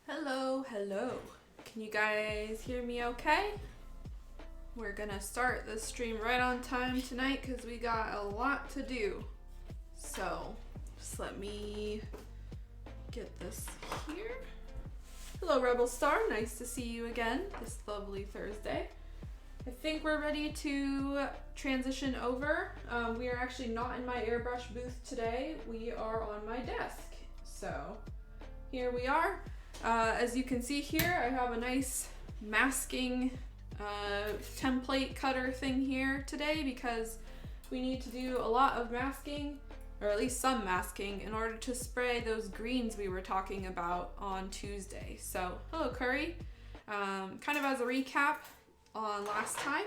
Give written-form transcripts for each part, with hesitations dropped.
Hello, hello. Can you guys hear me okay? We're gonna start the stream right on time tonight because we got a lot to do. So, just let me get this here. Hello, Rebel Star. Nice to see you again this lovely Thursday. I think we're ready to transition over. We are actually not in my airbrush booth today. We are on my desk. So, here we are. As you can see here, I have a nice masking template cutter thing here today because we need to do a lot of masking, or at least some masking, in order to spray those greens we were talking about on Tuesday. So, hello Curry. Kind of as a recap on last time,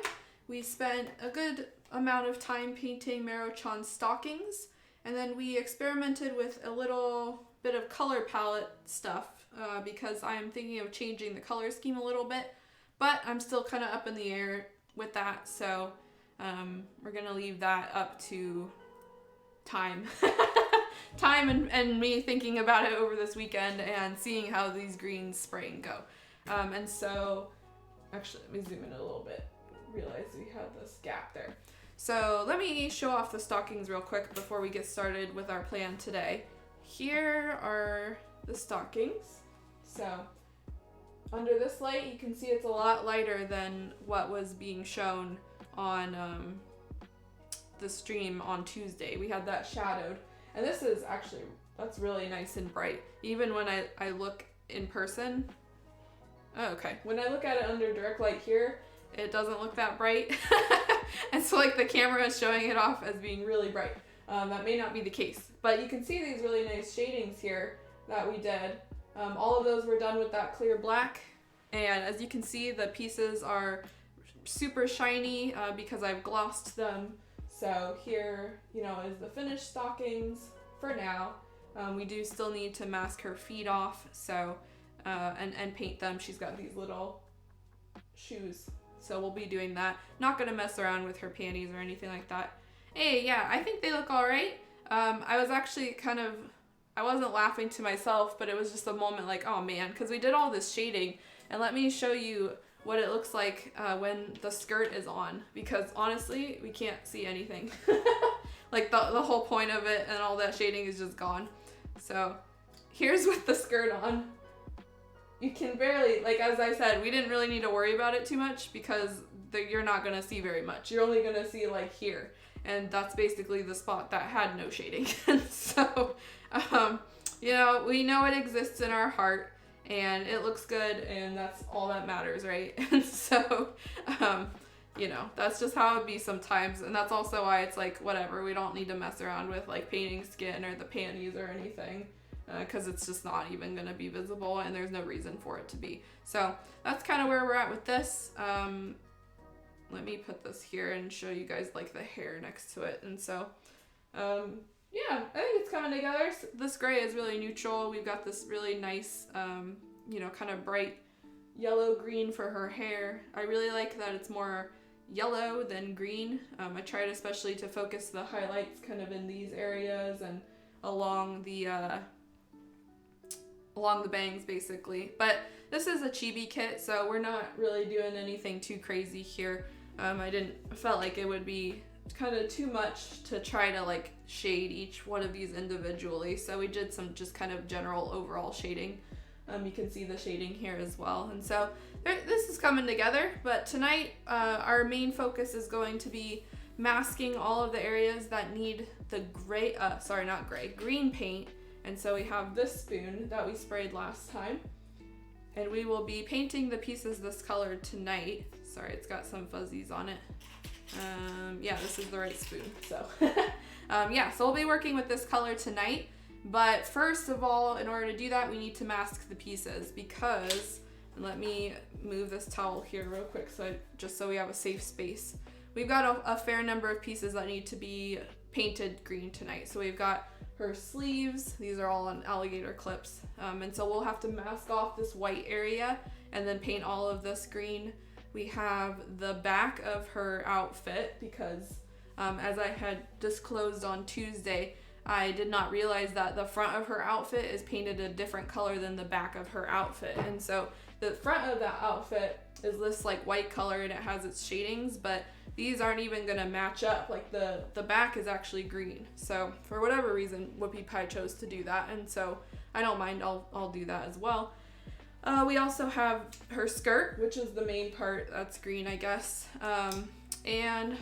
we spent a good amount of time painting Marochan stockings, and then we experimented with a little bit of color palette stuff because I'm thinking of changing the color scheme a little bit, but I'm still kind of up in the air with that, so we're gonna leave that up to time. Time and me thinking about it over this weekend and seeing how these greens spray and go. And so, actually, let me zoom in a little bit. Realize we have this gap there. So let me show off the stockings real quick before we get started with our plan today. Here are the stockings. So under this light, you can see it's a lot lighter than what was being shown on the stream on Tuesday. We had that shadowed. And this is actually, that's really nice and bright. Even when I look in person. Oh, okay. When I look at it under direct light here, it doesn't look that bright. And so like the camera is showing it off as being really bright. That may not be the case. But you can see these really nice shadings here that we did. All of those were done with that clear black. And as you can see, the pieces are super shiny because I've glossed them. So here, is the finished stockings for now. We do still need to mask her feet off, so and paint them. She's got these little shoes, so we'll be doing that. Not gonna mess around with her panties or anything like that. Hey, yeah, I think they look all right. I was actually I wasn't laughing to myself, but it was just a moment like, oh man, because we did all this shading, and let me show you what it looks like when the skirt is on, because honestly, we can't see anything. Like the whole point of it and all that shading is just gone. So here's with the skirt on. You can barely, like as I said, we didn't really need to worry about it too much because you're not gonna see very much. You're only gonna see like here. And that's basically the spot that had no shading. And so, we know it exists in our heart and it looks good and that's all that matters, right? And so, that's just how it be sometimes. And that's also why it's like, whatever, we don't need to mess around with like painting skin or the panties or anything because it's just not even going to be visible and there's no reason for it to be. So that's kind of where we're at with this. Let me put this here and show you guys like the hair next to it. And so, yeah, I think it's coming together. This gray is really neutral. We've got this really nice, kind of bright yellow green for her hair. I really like that it's more yellow than green. I tried especially to focus the highlights kind of in these areas and along the bangs basically. But this is a chibi kit, so we're not really doing anything too crazy here. I felt like it would be kind of too much to try to like shade each one of these individually. So we did some just kind of general overall shading. You can see the shading here as well. And so this is coming together, but tonight our main focus is going to be masking all of the areas that need the green paint. And so we have this spoon that we sprayed last time. And we will be painting the pieces this color tonight. Sorry, it's got some fuzzies on it. Yeah, this is the right spoon. So, so we'll be working with this color tonight. But first of all, in order to do that, we need to mask the pieces because, and let me move this towel here real quick just so we have a safe space. We've got a fair number of pieces that need to be painted green tonight. So we've got her sleeves. These are all on alligator clips. And so we'll have to mask off this white area and then paint all of this green. We have the back of her outfit because as I had disclosed on Tuesday, I did not realize that the front of her outfit is painted a different color than the back of her outfit. And so the front of that outfit is this like white color and it has its shadings, but these aren't even gonna match up. Like the back is actually green. So for whatever reason, Whoopie Pie chose to do that. And so I don't mind, I'll do that as well. We also have her skirt, which is the main part. That's green, I guess. And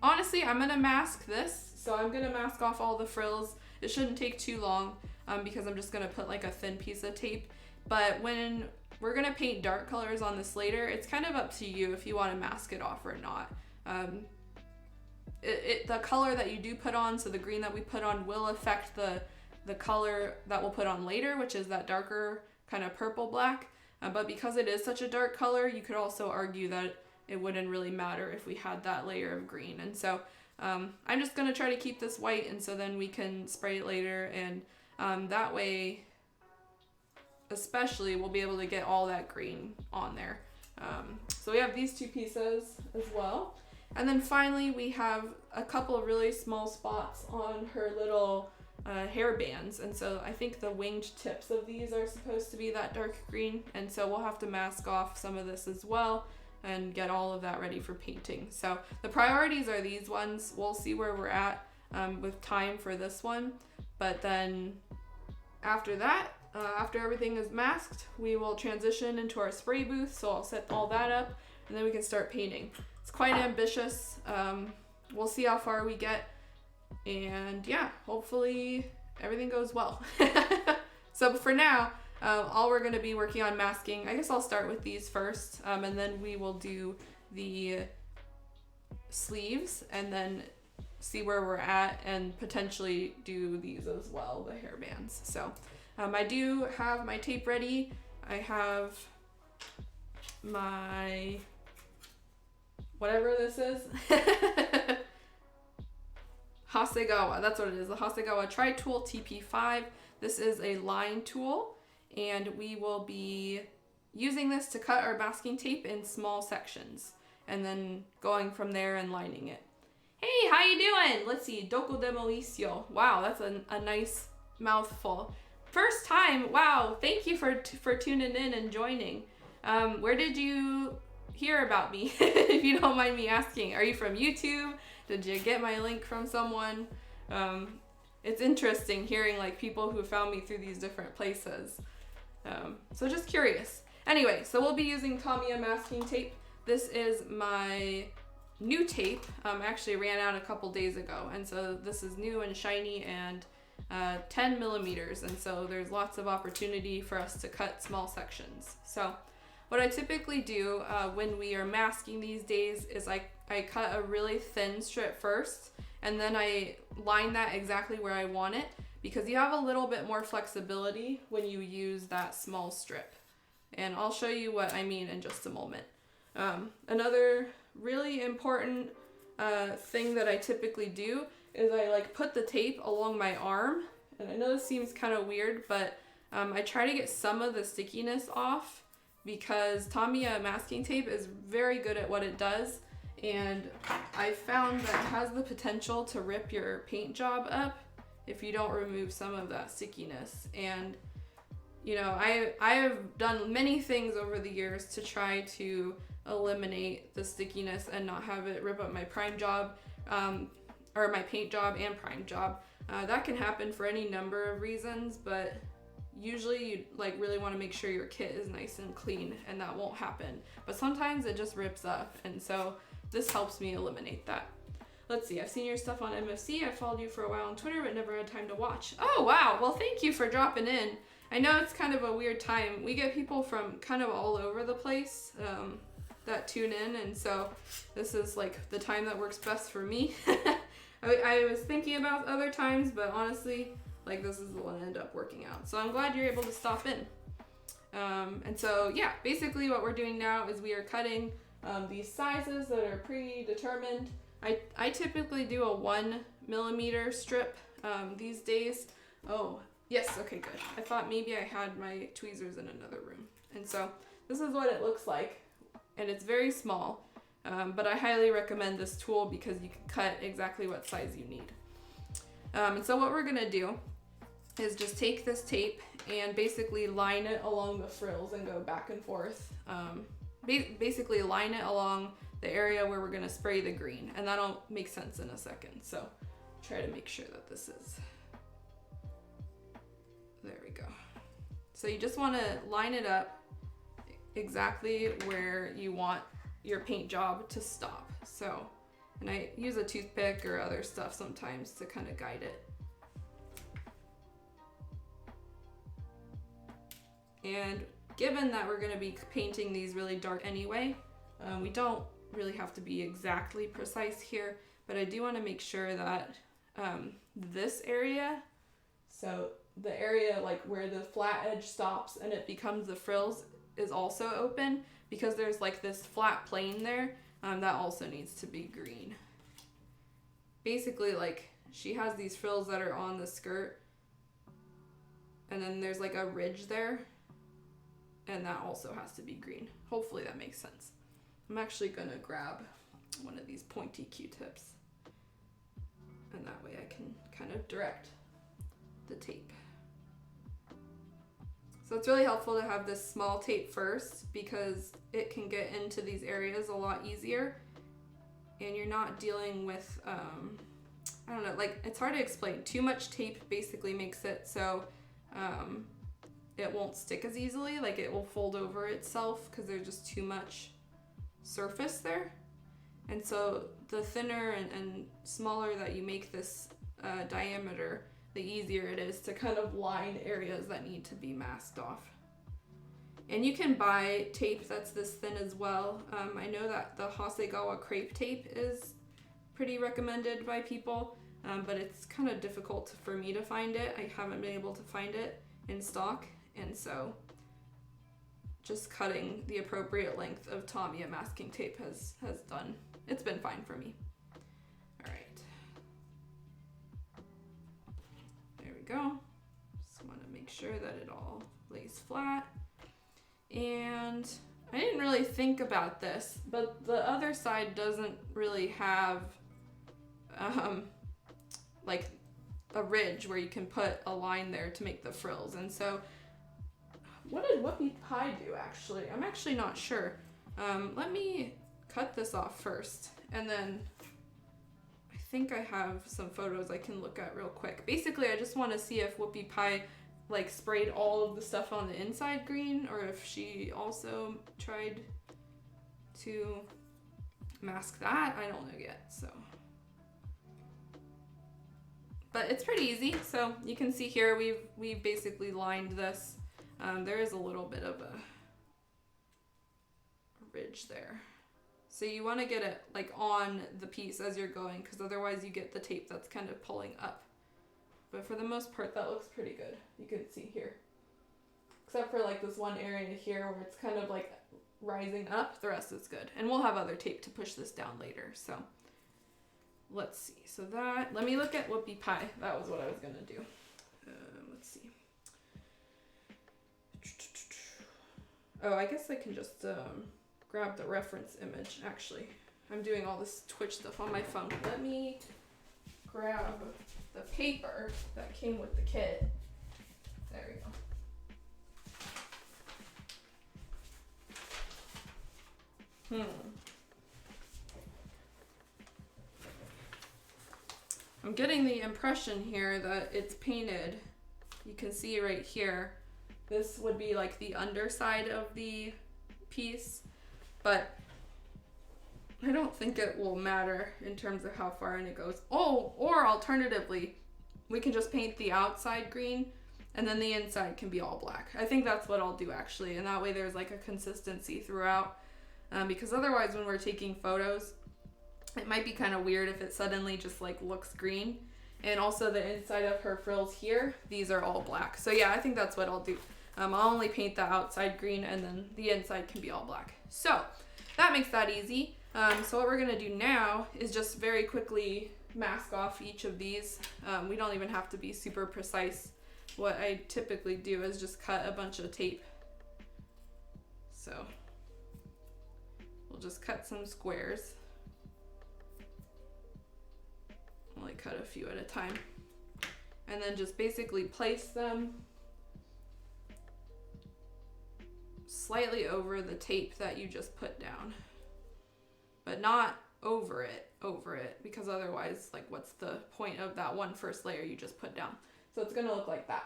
honestly, I'm gonna mask this. So I'm gonna mask off all the frills. It shouldn't take too long because I'm just gonna put like a thin piece of tape. But when we're gonna paint dark colors on this later, it's kind of up to you if you wanna mask it off or not. The color that you do put on, so the green that we put on, will affect the color that we'll put on later, which is that darker kind of purple black. But because it is such a dark color, you could also argue that it wouldn't really matter if we had that layer of green. And so I'm just gonna try to keep this white, and so then we can spray it later, and that way especially we'll be able to get all that green on there. So we have these two pieces as well. And then finally we have a couple of really small spots on her little hair bands, and so I think the winged tips of these are supposed to be that dark green, and so we'll have to mask off some of this as well and get all of that ready for painting. So the priorities are these ones. We'll see where we're at with time for this one, but then after that, after everything is masked, we will transition into our spray booth. So I'll set all that up and then we can start painting. It's quite ambitious. We'll see how far we get, and yeah, hopefully everything goes well. So for now, all we're going to be working on masking. I guess I'll start with these first, and then we will do the sleeves and then see where we're at and potentially do these as well, the hair bands. So I do have my tape ready. I have my, whatever this is, Hasegawa, that's what it is, the Hasegawa Tri-Tool TP5. This is a line tool, and we will be using this to cut our masking tape in small sections and then going from there and lining it. Hey, how you doing? Let's see, Doko demo isyo. Wow, that's a nice mouthful. First time, wow, thank you for tuning in and joining. Where did you hear about me, if you don't mind me asking? Are you from YouTube? Did you get my link from someone? It's interesting hearing like people who found me through these different places. So just curious. Anyway, so we'll be using Tamiya masking tape. This is my new tape. Actually ran out a couple days ago, and so this is new and shiny and 10 millimeters, and so there's lots of opportunity for us to cut small sections. So what I typically do when we are masking these days is I cut a really thin strip first, and then I line that exactly where I want it, because you have a little bit more flexibility when you use that small strip. And I'll show you what I mean in just a moment. Another really important thing that I typically do is I like put the tape along my arm. And I know this seems kind of weird, but I try to get some of the stickiness off, because Tamiya masking tape is very good at what it does. And I found that it has the potential to rip your paint job up if you don't remove some of that stickiness. And you know, I have done many things over the years to try to eliminate the stickiness and not have it rip up my prime job, or my paint job and prime job. That can happen for any number of reasons, but usually you like really want to make sure your kit is nice and clean, and that won't happen. But sometimes it just rips up, and so this helps me eliminate that. Let's see, I've seen your stuff on MFC. I followed you for a while on Twitter, but never had time to watch. Oh, wow. Well, thank you for dropping in. I know it's kind of a weird time. We get people from kind of all over the place that tune in, and so this is like the time that works best for me. I was thinking about other times, but honestly, like this is the one that ended up working out. So I'm glad you're able to stop in. And so, yeah, basically what we're doing now is we are cutting these sizes that are predetermined. I typically do a 1 millimeter strip these days. Oh, yes, okay, good. I thought maybe I had my tweezers in another room. And so this is what it looks like, and it's very small, but I highly recommend this tool because you can cut exactly what size you need. And so what we're gonna do is just take this tape and basically line it along the frills and go back and forth. Basically line it along the area where we're gonna spray the green, and that'll make sense in a second. So try to make sure that this is, there we go. So you just wanna line it up exactly where you want your paint job to stop. So, and I use a toothpick or other stuff sometimes to kind of guide it. And given that we're going to be painting these really dark anyway, we don't really have to be exactly precise here, but I do want to make sure that this area, so the area like where the flat edge stops and it becomes the frills, is also open, because there's like this flat plane there, that also needs to be green. Basically, like, she has these frills that are on the skirt, and then there's like a ridge there, and that also has to be green. Hopefully that makes sense. I'm actually gonna grab one of these pointy Q-tips, and that way I can kind of direct the tape. So it's really helpful to have this small tape first, because it can get into these areas a lot easier, and you're not dealing with, I don't know, like, it's hard to explain. Too much tape basically makes it so it won't stick as easily, like it will fold over itself because there's just too much surface there. And so the thinner and smaller that you make this diameter, the easier it is to kind of line areas that need to be masked off. And you can buy tape that's this thin as well. I know that the Hasegawa crepe tape is pretty recommended by people, but it's kind of difficult for me to find it. I haven't been able to find it in stock, and so just cutting the appropriate length of Tamiya masking tape has done, it's been fine for me. All right, there we go. Just want to make sure that it all lays flat. And I didn't really think about this, but the other side doesn't really have like a ridge where you can put a line there to make the frills. And so what did Whoopie Pie do actually? I'm actually not sure. Let me cut this off first, and then I think I have some photos I can look at real quick. Basically, I just want to see if Whoopie Pie like sprayed all of the stuff on the inside green, or if she also tried to mask that. I don't know yet, so. But it's pretty easy. So you can see here we've basically lined this. There is a little bit of a ridge there. So you want to get it like on the piece as you're going, because otherwise you get the tape that's kind of pulling up. But for the most part, that looks pretty good. You can see here. Except for like this one area here where it's kind of like rising up, the rest is good. And we'll have other tape to push this down later, so. Let's see, so that, let me look at Whoopie Pie. That was what I was gonna do. Let's see. Oh, I guess I can just grab the reference image, actually. I'm doing all this Twitch stuff on my phone. Let me grab the paper that came with the kit. There we go. I'm getting the impression here that it's painted. You can see right here, this would be like the underside of the piece, but I don't think it will matter in terms of how far in it goes. Oh, or alternatively, we can just paint the outside green and then the inside can be all black. I think that's what I'll do actually, and that way there's like a consistency throughout, because otherwise when we're taking photos, it might be kind of weird if it suddenly just like looks green. And also the inside of her frills here, these are all black. So yeah, I think that's what I'll do. I'll only paint the outside green and then the inside can be all black. So that makes that easy. So what we're gonna do now is just very quickly mask off each of these. We don't even have to be super precise. What I typically do is just cut a bunch of tape. So we'll just cut some squares. Only cut a few at a time. and then just basically place them slightly over the tape that you just put down, but not over it, because otherwise, like, what's the point of that one first layer you just put down? So it's gonna look like that.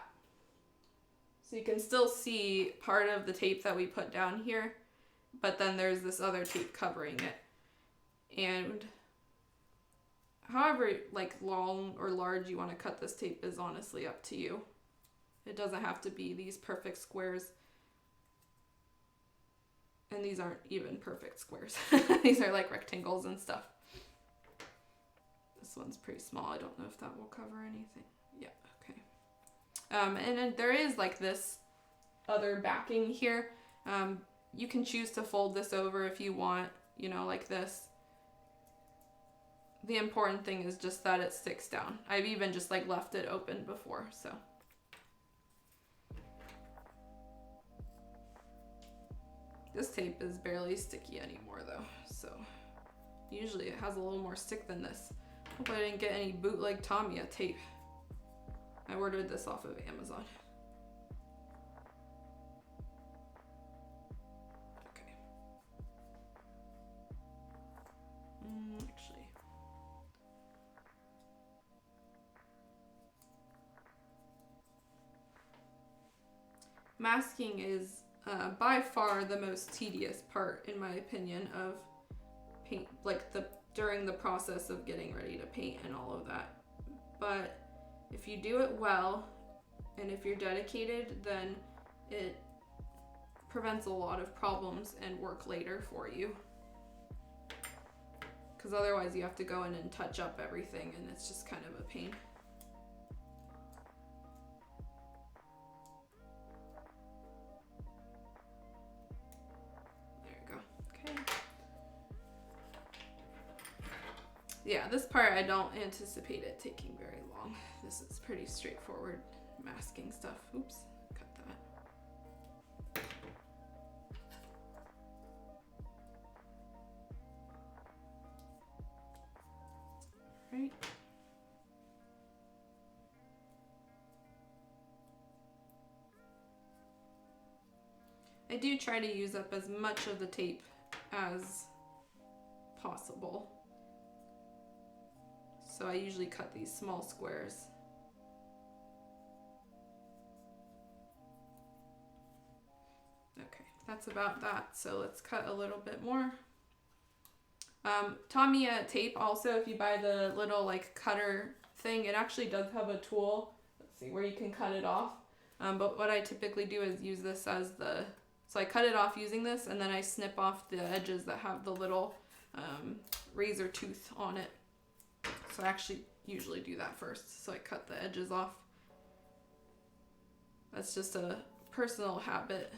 So you can still see part of the tape that we put down here, but then there's this other tape covering it. And however, like, long or large you want to cut this tape is honestly up to you. It doesn't have to be these perfect squares. And these aren't even perfect squares. These are like rectangles and stuff. This one's pretty small. I don't know if that will cover anything. Yeah, okay. And then there is like this other backing here. You can choose to fold this over if you want, you know, like this. The important thing is just that it sticks down. I've even just like left it open before, so. This tape is barely sticky anymore though, so usually it has a little more stick than this. Hope I didn't get any bootleg Tamiya tape. I ordered this off of Amazon. Okay. Actually. Masking is by far the most tedious part, in my opinion, of paint, like during the process of getting ready to paint and all of that. But if you do it well, and if you're dedicated, then it prevents a lot of problems and work later for you. Because otherwise you have to go in and touch up everything, and it's just kind of a pain. Yeah, this part I don't anticipate it taking very long. This is pretty straightforward masking stuff. Oops, cut that. Right. I do try to use up as much of the tape as possible. So I usually cut these small squares. Okay, that's about that. So let's cut a little bit more. Tamiya tape also, if you buy the little like cutter thing, it actually does have a tool, let's see, where you can cut it off. But what I typically do is use this as so I cut it off using this, and then I snip off the edges that have the little razor tooth on it. So I actually usually do that first. So I cut the edges off. That's just a personal habit.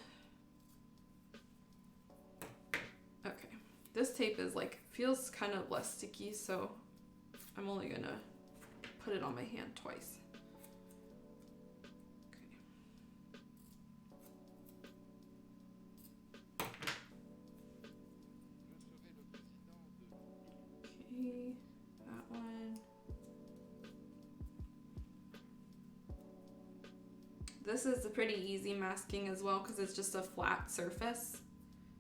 Okay. This tape is like, feels kind of less sticky, so I'm only gonna put it on my hand twice. Okay, that one. This is a pretty easy masking as well because it's just a flat surface.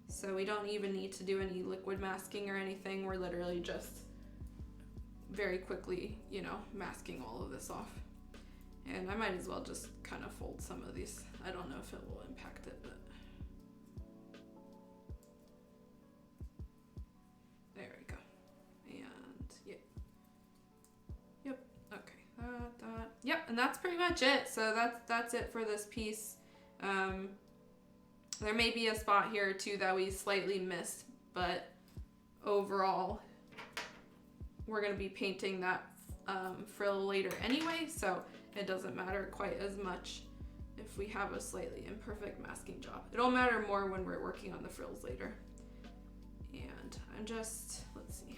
So we don't even need to do any liquid masking or anything. We're literally just very quickly, you know, masking all of this off. And I might as well just kind of fold some of these. I don't know if it will impact it, but there we go. And yeah. Yep. Okay. That. Yep. And that's pretty much it. So that's it for this piece. There may be a spot here too that we slightly missed, but overall we're going to be painting that frill later anyway, so it doesn't matter quite as much if we have a slightly imperfect masking job. It'll matter more when we're working on the frills later. And I'm just, let's see.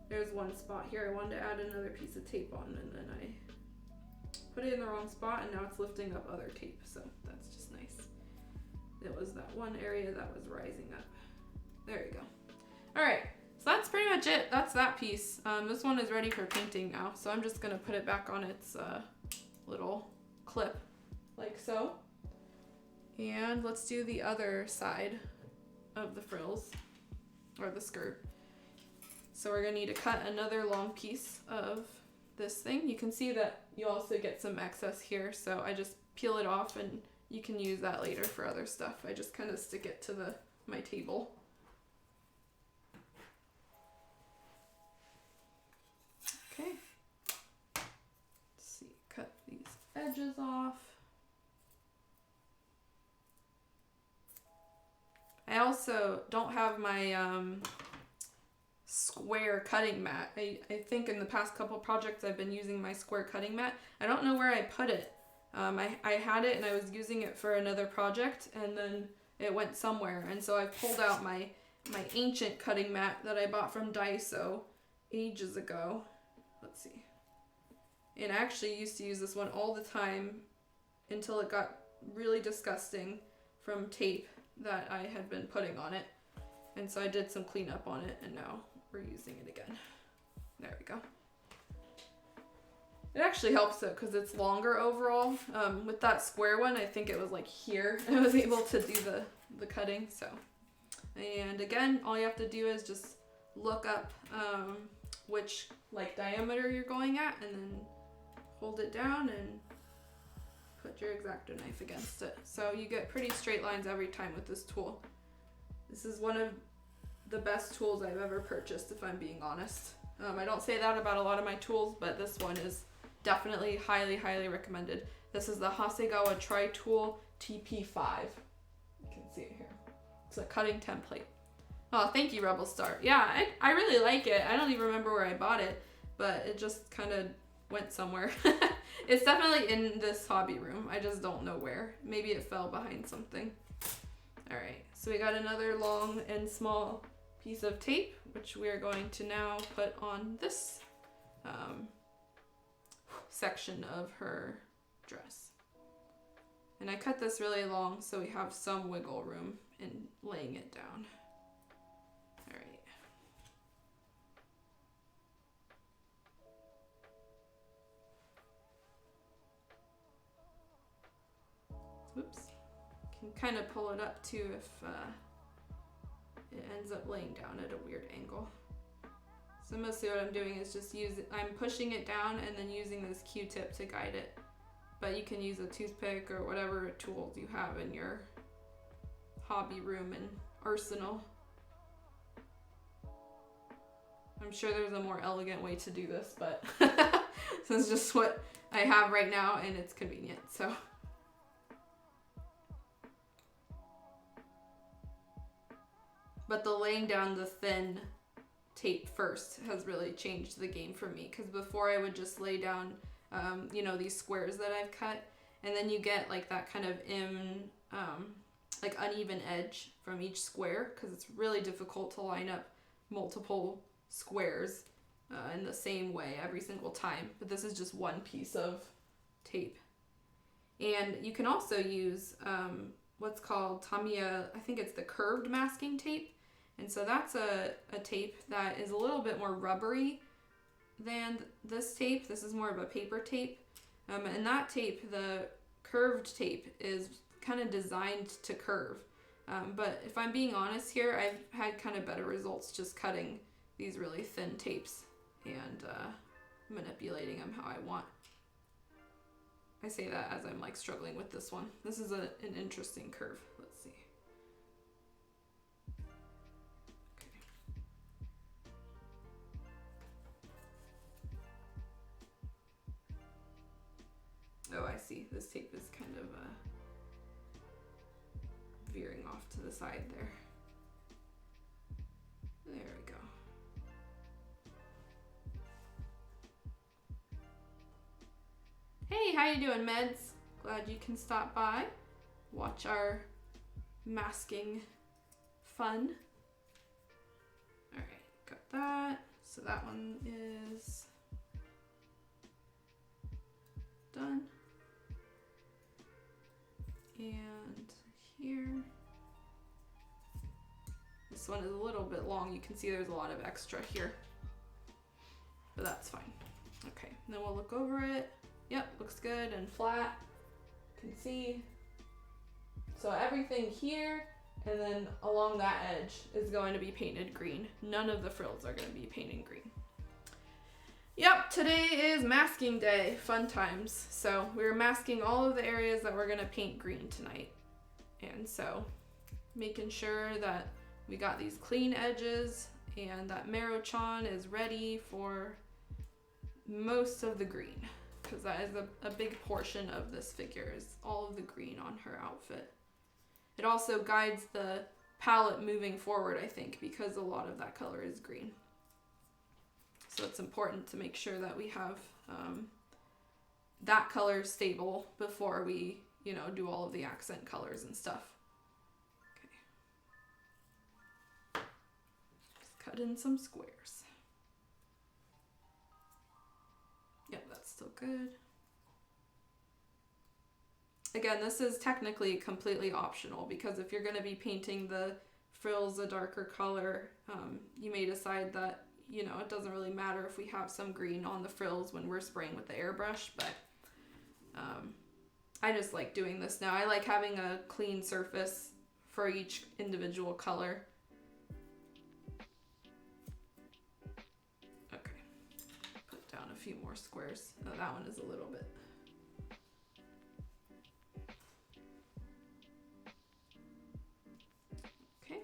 There's one spot here. I wanted to add another piece of tape on, and then I put it in the wrong spot, and now it's lifting up other tape, so that's just nice. It was that one area that was rising up. There you go. All right, so that's pretty much it. That's that piece. This one is ready for painting now, so I'm just gonna put it back on its little clip, like so. And let's do the other side of the frills, or the skirt. So we're gonna need to cut another long piece of this thing. You can see that you also get some excess here, so I just peel it off, and you can use that later for other stuff. I just kind of stick it to my table. Okay. Let's see, cut these edges off. I also don't have my square cutting mat. I think in the past couple projects I've been using my square cutting mat. I don't know where I put it. I had it and I was using it for another project, and then it went somewhere, and so I pulled out my ancient cutting mat that I bought from Daiso ages ago. Let's see. And I actually used to use this one all the time until it got really disgusting from tape that I had been putting on it. And so I did some cleanup on it, and now we're using it again. There we go. It actually helps though, because it's longer overall. With that square one, I think it was like here. I was able to do the cutting, so. And again, all you have to do is just look up which like diameter you're going at, and then hold it down and put your X-Acto knife against it. So you get pretty straight lines every time with this tool. This is one of the best tools I've ever purchased, if I'm being honest. I don't say that about a lot of my tools, but this one is definitely highly, highly recommended. This is the Hasegawa Tri-Tool TP5. You can see it here. It's a cutting template. Oh, thank you, Rebel Star. Yeah, I really like it. I don't even remember where I bought it, but it just kind of went somewhere. It's definitely in this hobby room. I just don't know where. Maybe it fell behind something. All right, so we got another long and small piece of tape, which we are going to now put on this section of her dress. And I cut this really long so we have some wiggle room in laying it down. All right. Oops. Can kind of pull it up too if it ends up laying down at a weird angle. So mostly what I'm doing is just I'm pushing it down and then using this Q-tip to guide it. But you can use a toothpick or whatever tools you have in your hobby room and arsenal. I'm sure there's a more elegant way to do this, but this is just what I have right now and it's convenient, so. But the laying down the thin tape first has really changed the game for me, because before I would just lay down, you know, these squares that I've cut, and then you get like that kind of like uneven edge from each square, because it's really difficult to line up multiple squares in the same way every single time. But this is just one piece of tape. And you can also use what's called Tamiya, I think it's the curved masking tape. And so that's a tape that is a little bit more rubbery than this tape. This is more of a paper tape. And that tape, the curved tape, is kind of designed to curve. But if I'm being honest here, I've had kind of better results just cutting these really thin tapes and manipulating them how I want. I say that as I'm like struggling with this one. This is an interesting curve. Let's see. Oh, I see. This tape is kind of veering off to the side there. There we go. Hey, how you doing, Meds? Glad you can stop by. Watch our masking fun. All right, got that. So that one is done. And here, this one is a little bit long. You can see there's a lot of extra here. but that's fine. Okay, and then we'll look over it. Yep, looks good and flat. You can see. So everything here and then along that edge is going to be painted green. None of the frills are going to be painted green. Yep, today is masking day, fun times. So we're masking all of the areas that we're going to paint green tonight. And so making sure that we got these clean edges and that Maro-chan is ready for most of the green, because that is a big portion of this figure, is all of the green on her outfit. It also guides the palette moving forward, I think, because a lot of that color is green. So it's important to make sure that we have that color stable before we, you know, do all of the accent colors and stuff. Okay. Just cut in some squares. Yep, that's still good. Again, this is technically completely optional, because if you're going to be painting the frills a darker color, you may decide that, you know, it doesn't really matter if we have some green on the frills when we're spraying with the airbrush, but I just like doing this now. I like having a clean surface for each individual color. Okay, put down a few more squares. Oh, that one is a little bit. Okay.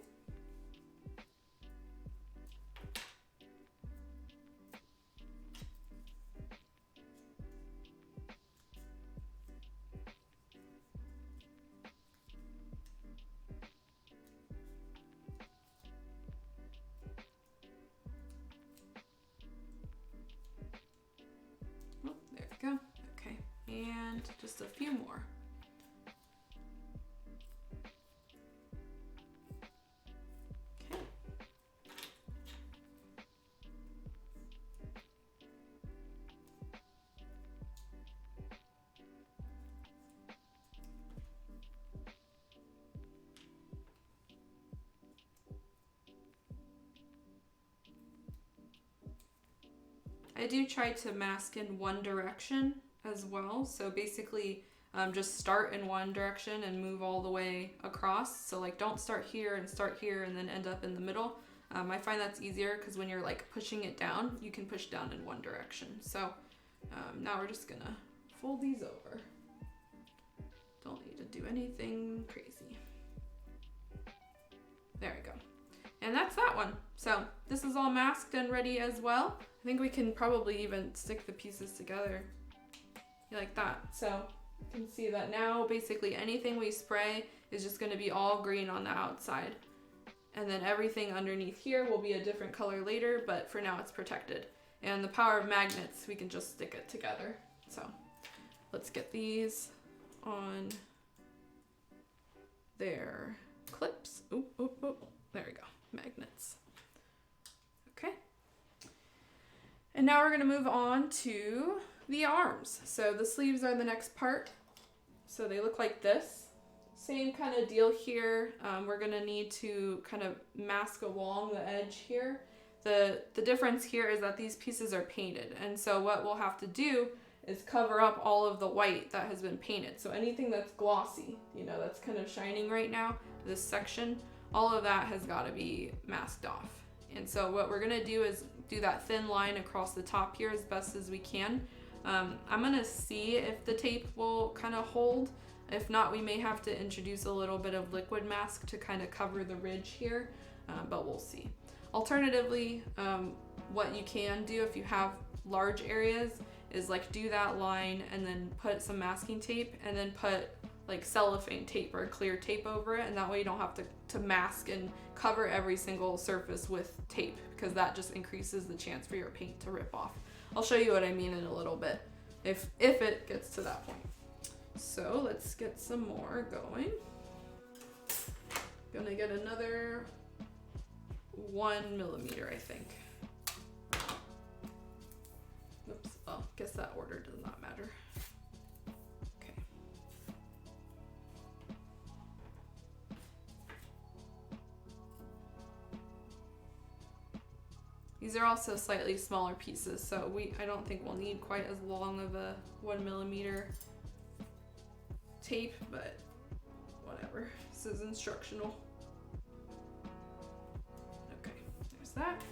Oh, there we go. Okay, and just a few more. Okay. I do try to mask in one direction as well. So basically just start in one direction and move all the way across. So like don't start here and then end up in the middle. I find that's easier because when you're like pushing it down, you can push down in one direction. So now we're just gonna fold these over. Don't need to do anything crazy. There we go. And that's that one. So this is all masked and ready as well. I think we can probably even stick the pieces together like that. So you can see that now basically anything we spray is just going to be all green on the outside. And then everything underneath here will be a different color later, but for now it's protected. And the power of magnets, we can just stick it together. So let's get these on their clips. Oop, oop, oop. There we go. Magnets. Okay. And now we're going to move on to the arms. So the sleeves are the next part. So they look like this. Same kind of deal here. We're going to need to kind of mask along the edge here. The difference here is that these pieces are painted. And so what we'll have to do is cover up all of the white that has been painted. So anything that's glossy, you know, that's kind of shining right now, this section, all of that has got to be masked off. And so what we're going to do is do that thin line across the top here as best as we can. I'm going to see if the tape will kind of hold. If not, we may have to introduce a little bit of liquid mask to kind of cover the ridge here, but we'll see. Alternatively, what you can do if you have large areas is like do that line and then put some masking tape and then put like cellophane tape or clear tape over it, and that way you don't have to mask and cover every single surface with tape, because that just increases the chance for your paint to rip off. I'll show you what I mean in a little bit if it gets to that point. So let's get some more going. Gonna get another 1 millimeter, I think. Oops, oh, guess that order does not matter. Okay. These are also slightly smaller pieces, so I don't think we'll need quite as long of a 1mm tape, but whatever. This is instructional. Okay, there's that.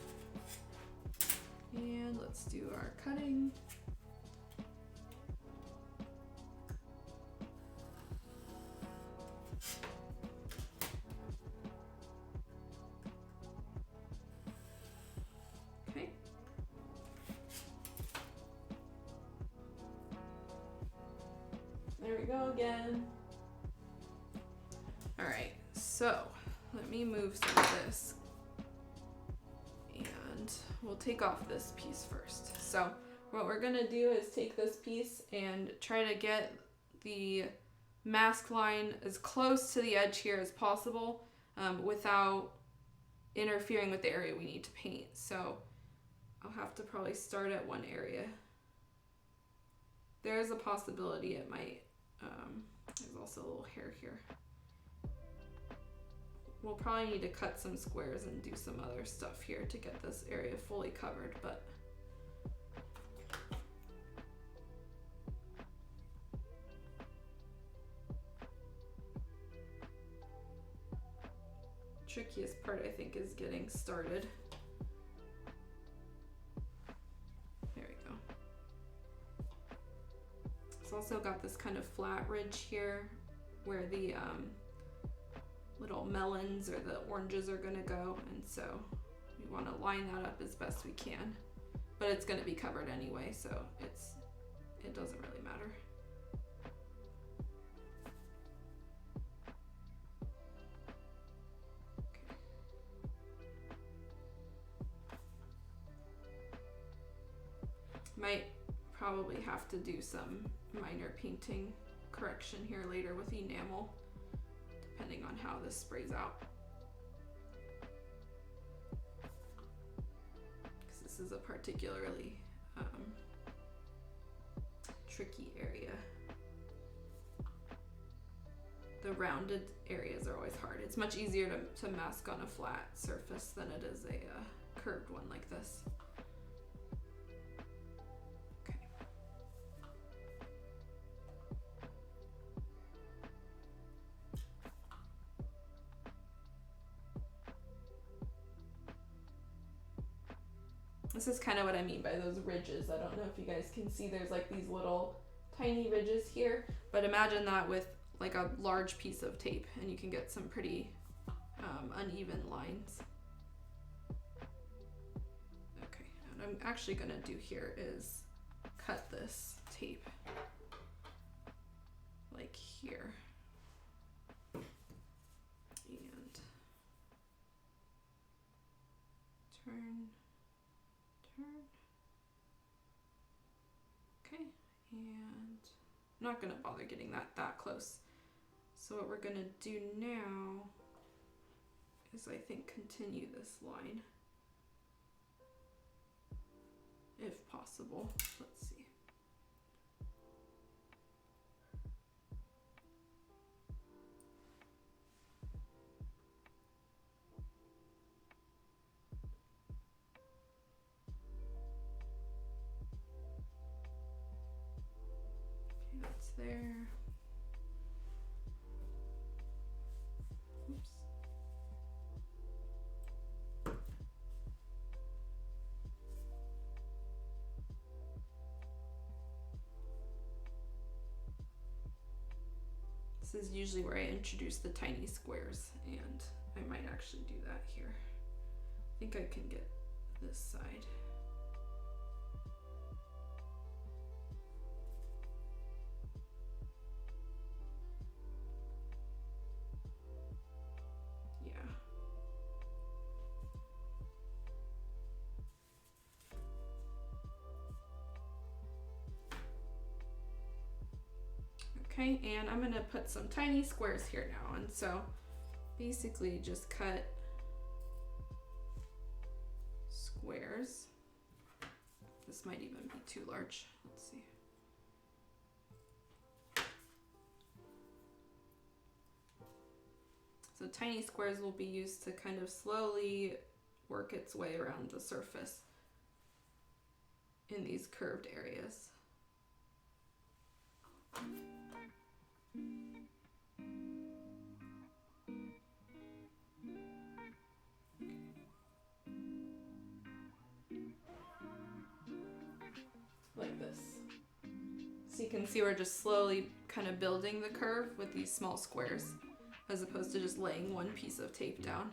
And let's do our cutting. Okay. There we go again. All right, so let me move some of this. And we'll take off this piece first. So what we're gonna do is take this piece and try to get the mask line as close to the edge here as possible without interfering with the area we need to paint. So I'll have to probably start at one area. There is a possibility it might, there's also a little hair here. We'll probably need to cut some squares and do some other stuff here to get this area fully covered, but trickiest part I think is getting started. There we go. It's also got this kind of flat ridge here where the little melons or the oranges are gonna go, and so we want to line that up as best we can, but it's going to be covered anyway, so it doesn't really matter. Okay. Might probably have to do some minor painting correction here later with enamel, depending on how this sprays out. Because this is a particularly tricky area. The rounded areas are always hard. It's much easier to mask on a flat surface than it is a curved one like this. This is kind of what I mean by those ridges. I don't know if you guys can see, there's like these little tiny ridges here, but imagine that with like a large piece of tape and you can get some pretty uneven lines. Okay, what I'm actually gonna do here is cut this tape like here. And turn. Okay, and I'm not gonna bother getting that close. So what we're gonna do now is I think continue this line if possible. Let's see. There. Oops. This is usually where I introduce the tiny squares, and I might actually do that here. I think I can get this side. Okay, and I'm gonna put some tiny squares here now, and so basically just cut squares. This might even be too large. Let's see. So tiny squares will be used to kind of slowly work its way around the surface. in these curved areas. Like this. So you can see we're just slowly kind of building the curve with these small squares, as opposed to just laying one piece of tape down.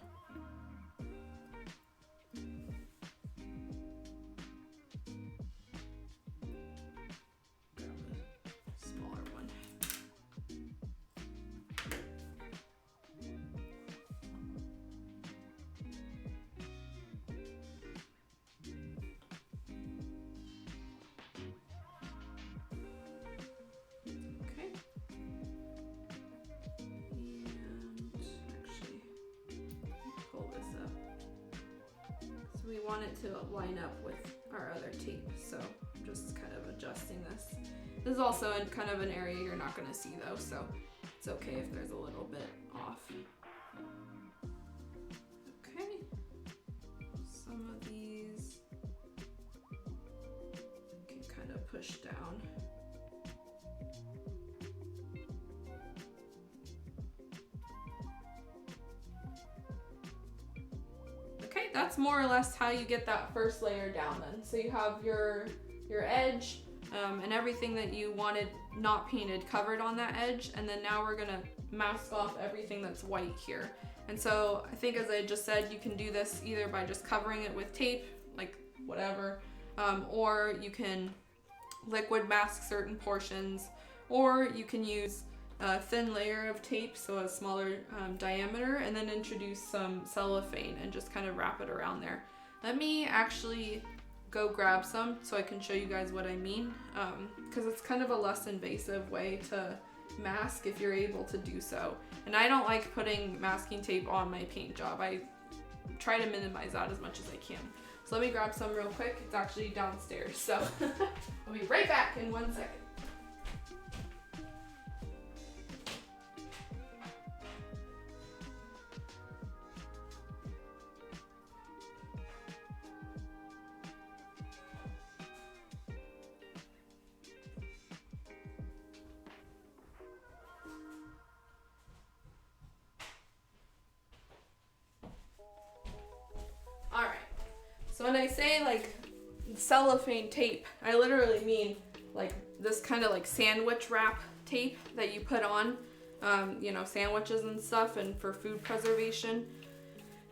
Grab a smaller one. Okay. And actually, pull this up. So we want it to line up with our other tape, so I'm just kind of adjusting this. This is also in kind of an area you're not going to see though, so it's okay if there's a little bit off. Okay, some of these can kind of push down. Okay, that's more or less how you get that first layer down then. So you have your edge and everything that you wanted not painted covered on that edge, and then now we're gonna mask off everything that's white here. And so I think, as I just said, you can do this either by just covering it with tape, like whatever, or you can liquid mask certain portions, or you can use a thin layer of tape, so a smaller diameter, and then introduce some cellophane and just kind of wrap it around there. Let me actually go grab some so I can show you guys what I mean, because it's kind of a less invasive way to mask if you're able to do so. And I don't like putting masking tape on my paint job. I try to minimize that as much as I can. So let me grab some real quick. It's actually downstairs, so I'll be right back in 1 second. So when I say like cellophane tape, I literally mean like this kind of like sandwich wrap tape that you put on, you know, sandwiches and stuff, and for food preservation.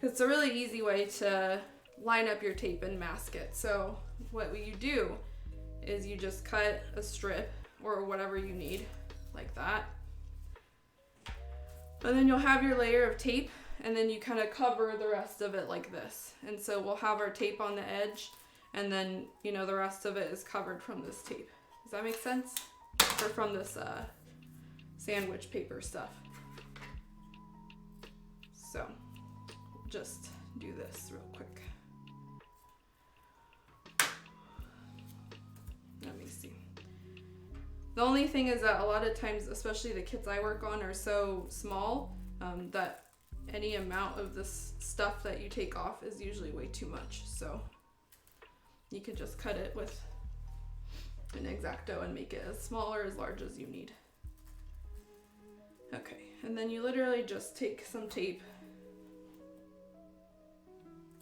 It's a really easy way to line up your tape and mask it. So what you do is you just cut a strip or whatever you need, like that. And then you'll have your layer of tape, and then you kind of cover the rest of it like this. And so we'll have our tape on the edge, and then, you know, the rest of it is covered from this tape. Does that make sense? Or from this sandwich paper stuff. So just do this real quick. Let me see. The only thing is that a lot of times, especially the kits I work on are so small that any amount of this stuff that you take off is usually way too much. So you can just cut it with an X-Acto and make it as small or as large as you need. Okay, and then you literally just take some tape,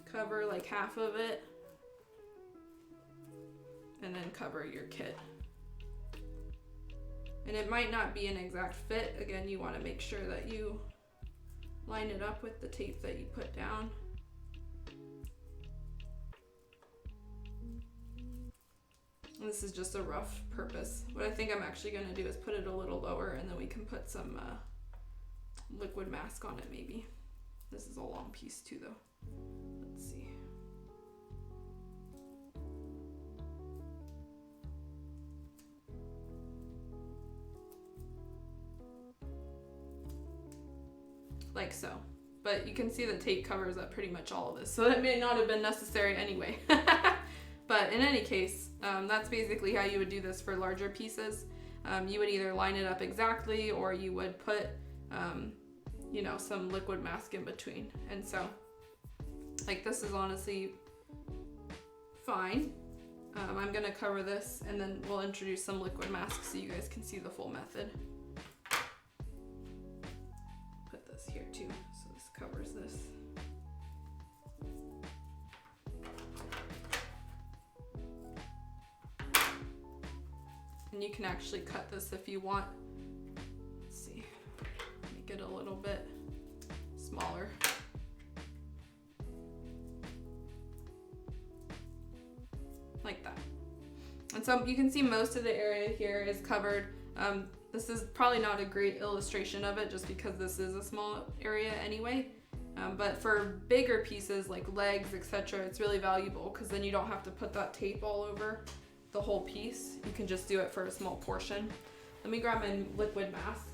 cover like half of it, and then cover your kit. And it might not be an exact fit. Again, you want to make sure that you line it up with the tape that you put down. And this is just a rough purpose. What I think I'm actually going to do is put it a little lower, and then we can put some liquid mask on it maybe. This is a long piece too though. Let's see. Like so. But you can see the tape covers up pretty much all of this, so that may not have been necessary anyway. But in any case, that's basically how you would do this for larger pieces. You would either line it up exactly, or you would put, you know, some liquid mask in between. And so, like, this is honestly fine. I'm gonna cover this and then we'll introduce some liquid masks so you guys can see the full method. Put this here too, so this covers this. And you can actually cut this if you want. Let's see, make it a little bit smaller. Like that. And so you can see most of the area here is covered. This is probably not a great illustration of it just because this is a small area anyway. But for bigger pieces like legs, etc., it's really valuable because then you don't have to put that tape all over the whole piece. You can just do it for a small portion. Let me grab my liquid mask.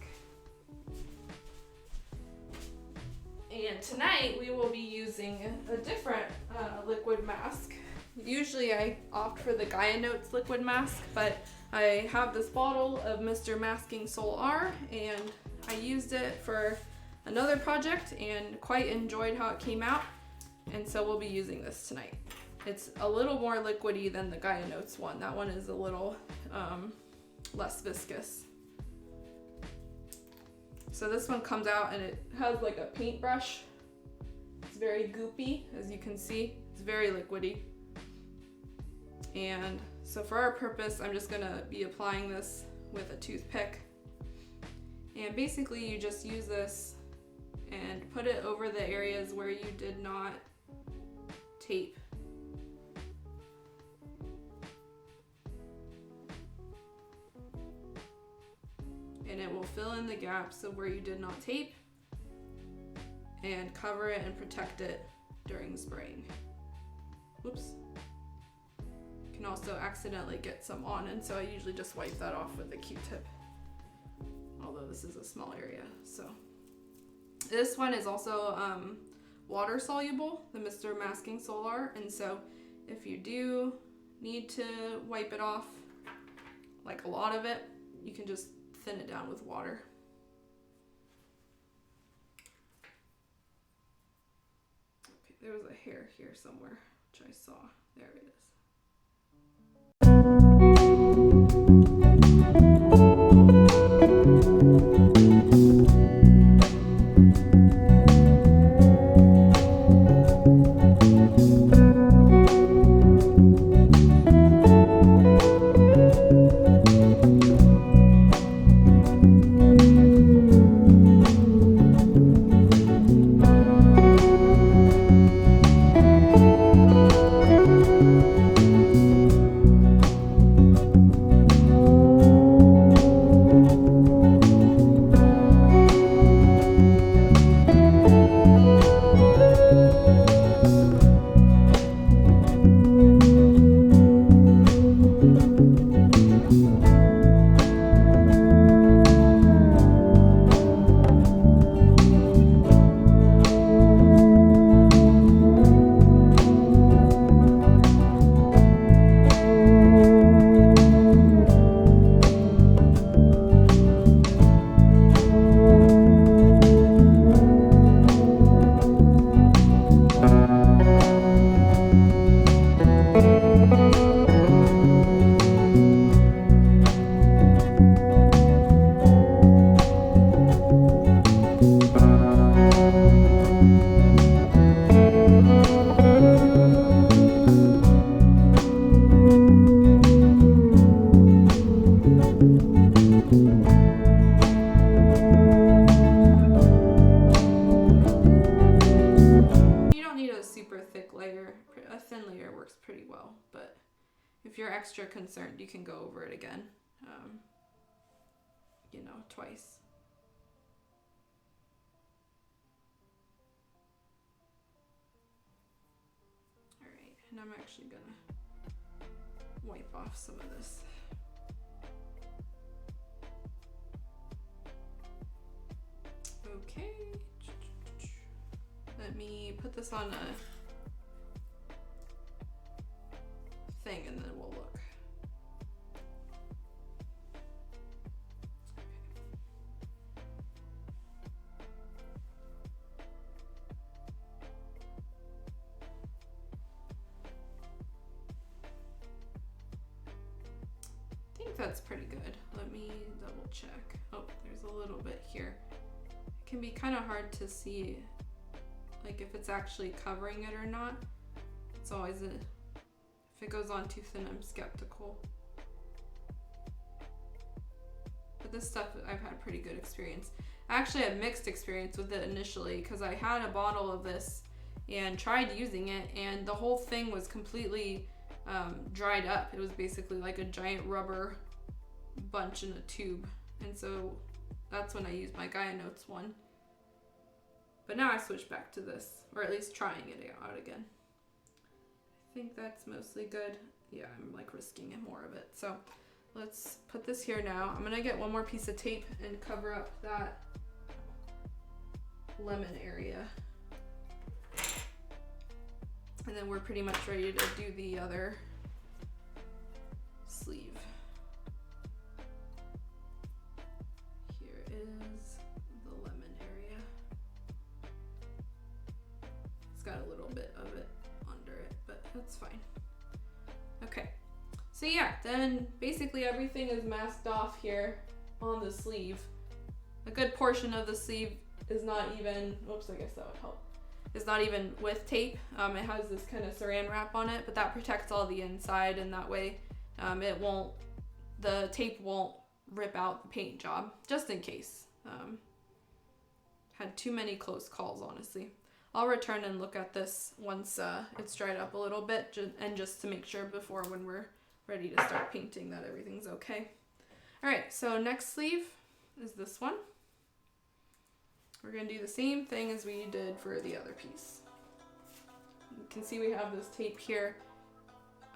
And tonight we will be using a different liquid mask. Usually I opt for the Gaia Notes liquid mask, but I have this bottle of Mr. Masking Sol-R and I used it for another project and quite enjoyed how it came out. And so we'll be using this tonight. It's a little more liquidy than the Gaia Notes one. That one is a little less viscous. So this one comes out and it has like a paintbrush. It's very goopy, as you can see. It's very liquidy. And so for our purpose, I'm just gonna be applying this with a toothpick. And basically you just use this and put it over the areas where you did not tape. And it will fill in the gaps of where you did not tape and cover it and protect it during spraying. Whoops. You can also accidentally get some on, and so I usually just wipe that off with a Q-tip, although this is a small area. So this one is also water soluble, the Mr. Masking Sol-R, and so if you do need to wipe it off, like a lot of it, you can just thin it down with water. Okay, there was a hair here somewhere, which I saw. There it is. Pretty well, but if you're extra concerned, you can go over it again, twice. All right, and I'm actually gonna wipe off some of this. Okay, let me put this on a thing and then we'll look. think that's pretty good. Let me double check. Oh, there's a little bit here. It can be kind of hard to see, like if it's actually covering it or not. It's always if it goes on too thin, I'm skeptical. But this stuff, I've had pretty good experience. I actually had mixed experience with it initially because I had a bottle of this and tried using it, and the whole thing was completely dried up. It was basically like a giant rubber bunch in a tube, and so that's when I used my Gaia Notes one. But now I switched back to this, or at least trying it out again. I think that's mostly good. Yeah, I'm like risking more of it. So let's put this here now. I'm gonna get one more piece of tape and cover up that lemon area. And then we're pretty much ready to do the other sleeve. Here is the lemon area. It's got a little bit of it under it, but that's fine. Okay, so yeah, then basically everything is masked off here on the sleeve. A good portion of the sleeve is not even, oops, I guess that would help. Is not even with tape. It has this kind of saran wrap on it, but that protects all the inside, and that way the tape won't rip out the paint job, just in case. Had too many close calls, honestly. I'll return and look at this once it's dried up a little bit, and just to make sure before when we're ready to start painting that everything's okay. All right, so next sleeve is this one. We're gonna do the same thing as we did for the other piece. You can see we have this tape here.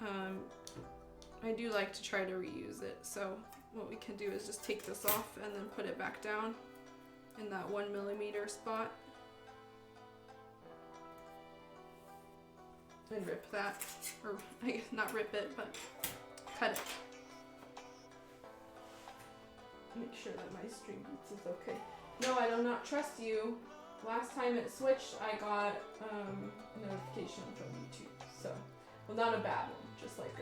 I do like to try to reuse it, so what we can do is just take this off and then put it back down in that 1 millimeter spot. And rip that, or I guess not rip it, but cut it. Make sure that my Stream Boots is okay. No, I do not trust you. Last time it switched, I got a notification from YouTube. So, well, not a bad one, just like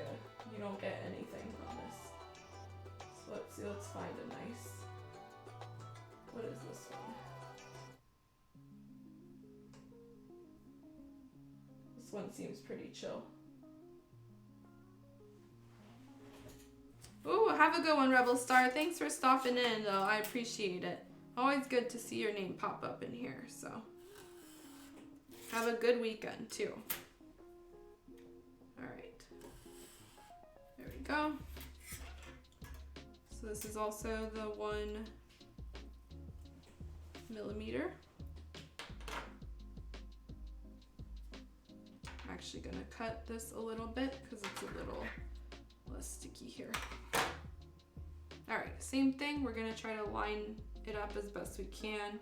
you don't get anything on this. So let's see, let's find a nice, what is this one? This one seems pretty chill. Ooh, have a good one, Rebel Star. Thanks for stopping in, though. I appreciate it. Always good to see your name pop up in here, so have a good weekend too. All right, there we go. So this is also the 1 millimeter. I'm actually gonna cut this a little bit because it's a little less sticky here. All right, same thing. We're gonna try to line it up as best we can.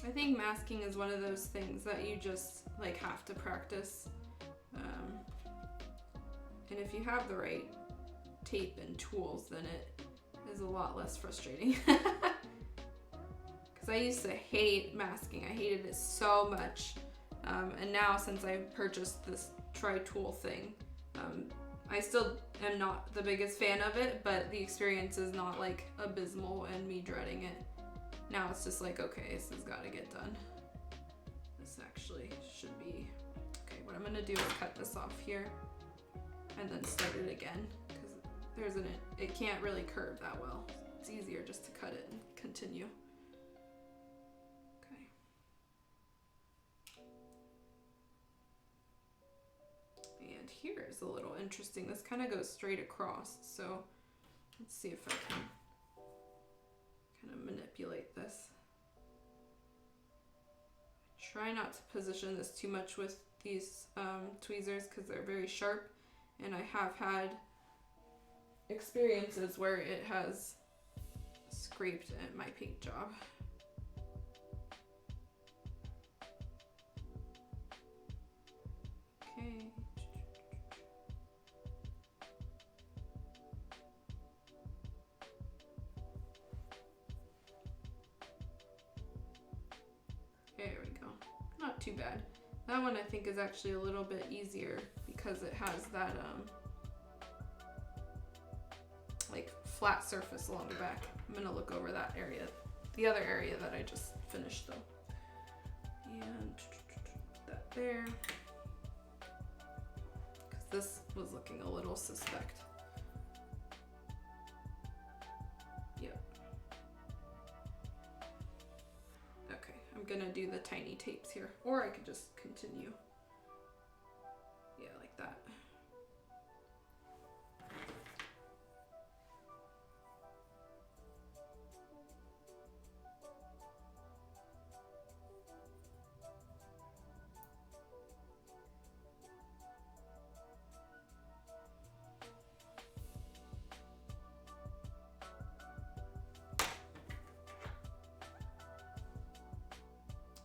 I think masking is one of those things that you just like have to practice. And if you have the right tape and tools, then it is a lot less frustrating. Because I used to hate masking. I hated it so much. And now since I purchased this tri-tool thing, I still am not the biggest fan of it, but the experience is not like abysmal and me dreading it. Now it's just like, okay, this has got to get done. This actually should be, okay, what I'm gonna do is cut this off here and then start it again, because it can't really curve that well. It's easier just to cut it and continue. Okay. band here is a little interesting. This kind of goes straight across, so let's see if I can kind of manipulate this. Try not to position this too much with these tweezers because they're very sharp, and I have had experiences where it has scraped at my paint job. Okay. There we go. Not too bad. That one I think is actually a little bit easier because it has that like flat surface along the back. I'm gonna look over that area, the other area that I just finished though. And that there. Because this was looking a little suspect. Yep. Okay, I'm gonna do the tiny tapes here, or I could just continue. Yeah, like that.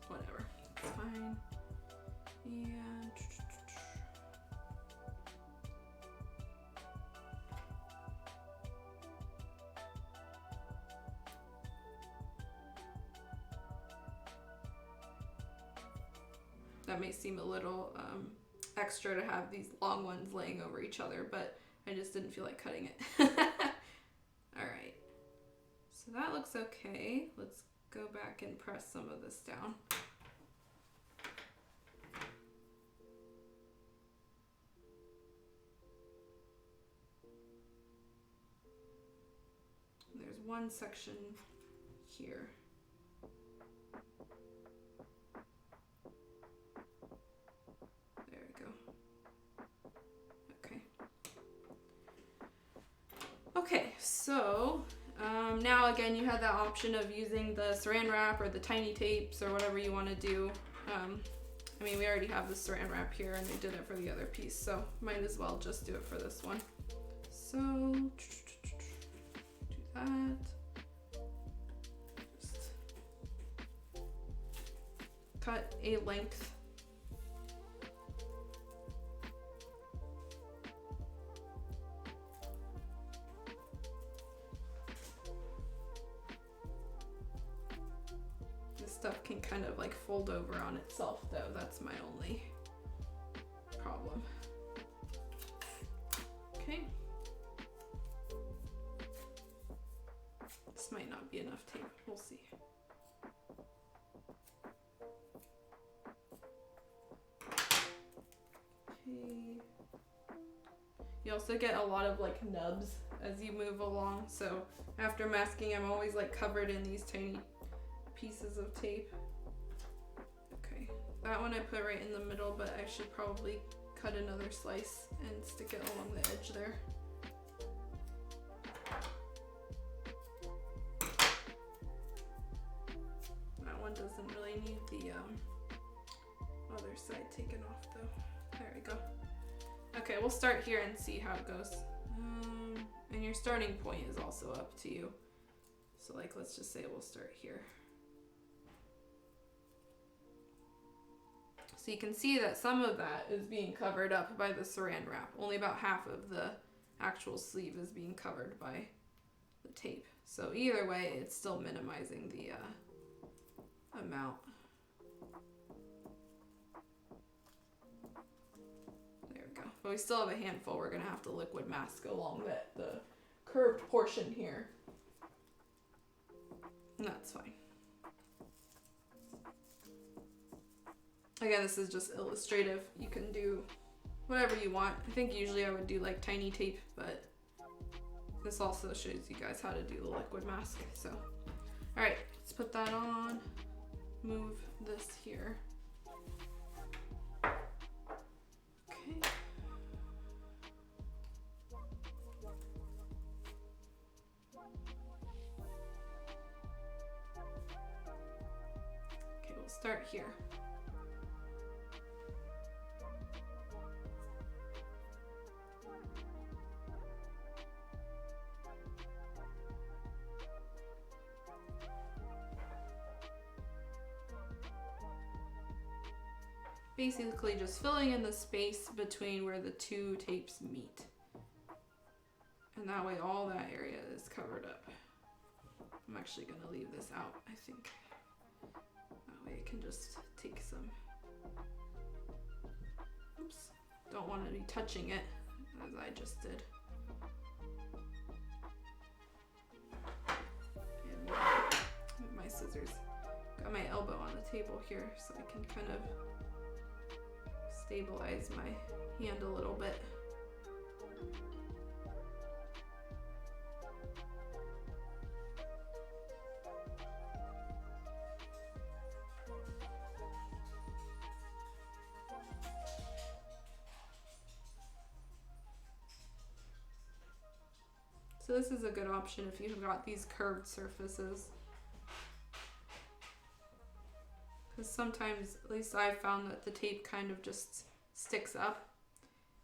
Whatever, it's fine. And that may seem a little extra to have these long ones laying over each other, but I just didn't feel like cutting it. All right, so that looks okay. Let's go back and press some of this down. There's one section here. There we go. Okay. Okay, so now again you have that option of using the saran wrap or the tiny tapes or whatever you want to do. I mean, we already have the saran wrap here and they did it for the other piece, so might as well just do it for this one. So do that. Just cut a length. This stuff can kind of like fold over on itself though. That's my only problem. Okay. This might not be enough tape. We'll see. Okay. You also get a lot of like nubs as you move along. So after masking, I'm always like covered in these tiny pieces of tape. Okay. That one I put right in the middle, but I should probably cut another slice and stick it along the edge there. That one doesn't really need the other side taken off though. There we go. Okay, we'll start here and see how it goes. And your starting point is also up to you. So like, let's just say we'll start here. So you can see that some of that is being covered up by the saran wrap. Only about half of the actual sleeve is being covered by the tape. So either way, it's still minimizing the amount. There we go. But we still have a handful we're gonna have to liquid mask along the curved portion here. And that's fine. Again, this is just illustrative. You can do whatever you want. I think usually I would do like tiny tape, but this also shows you guys how to do the liquid mask. So, all right, let's put that on. Move this here. Okay. start here. Basically just filling in the space between where the two tapes meet. And that way all that area is covered up. I'm actually going to leave this out, I think. That way I can just take some... Oops. Don't want to be touching it, as I just did. And move my scissors. Got my elbow on the table here, so I can kind of stabilize my hand a little bit. So this is a good option if you've got these curved surfaces. Because sometimes, at least I've found that the tape kind of just sticks up.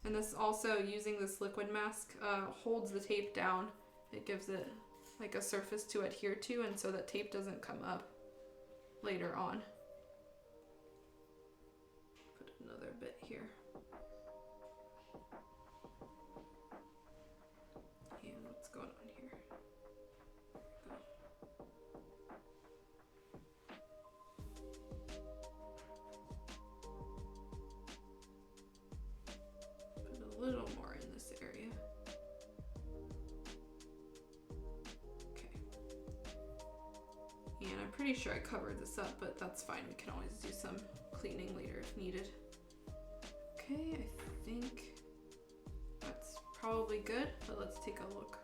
And this also, using this liquid mask, holds the tape down. It gives it like a surface to adhere to, and so that tape doesn't come up later on. Put another bit here. And what's going on here? Put a little more in this area. Okay. And I'm pretty sure I covered this up, but that's fine. We can always do some cleaning later if needed. Okay, I think that's probably good, but let's take a look.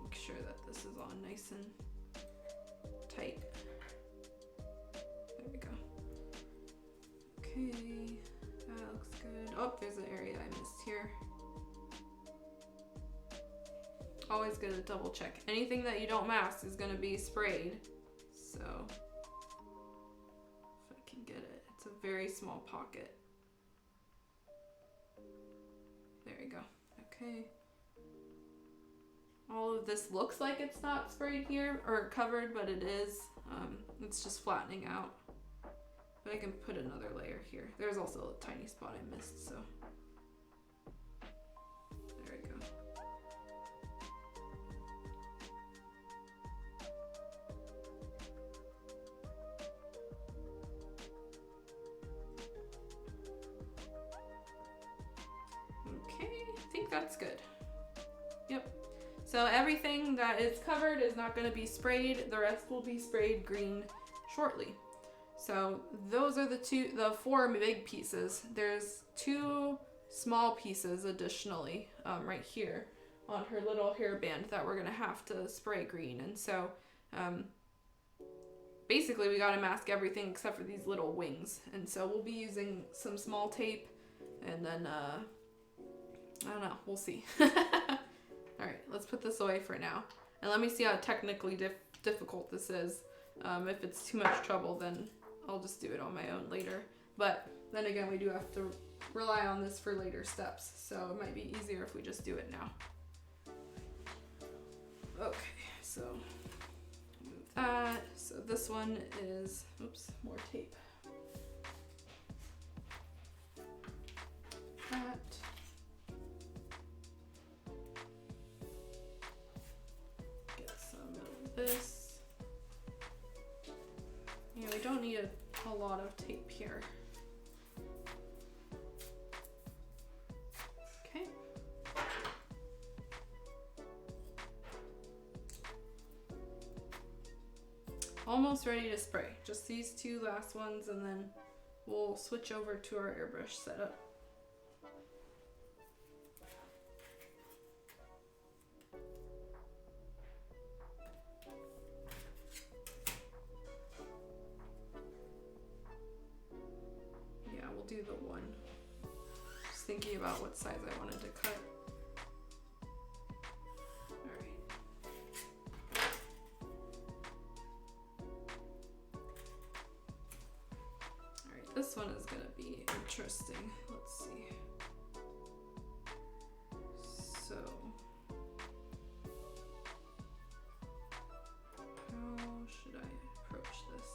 Make sure that this is on nice and tight. There we go. Okay, that looks good. Oh, there's an area I missed here. Always good to double check. Anything that you don't mask is gonna be sprayed. So, if I can get it, it's a very small pocket. There we go. Okay. All of this looks like it's not sprayed here or covered, but it is. It's just flattening out. But I can put another layer here. There's also a tiny spot I missed, so. There we go. Okay, I think that's good. Yep. So everything that is covered is not going to be sprayed. The rest will be sprayed green shortly. So those are the four big pieces. There's two small pieces additionally right here on her little hairband that we're going to have to spray green. And so basically we got to mask everything except for these little wings. And so we'll be using some small tape and then I don't know, we'll see. All right, let's put this away for now. And let me see how technically difficult this is. If it's too much trouble, then I'll just do it on my own later. But then again, we do have to rely on this for later steps. So it might be easier if we just do it now. Okay, so move that. So this one is, oops, more tape. That. This. Yeah, we don't need a lot of tape here. Okay. Almost ready to spray. Just these two last ones and then we'll switch over to our airbrush setup. Do the one. Just thinking about what size I wanted to cut. All right. interesting. Let's see. So, how should I approach this?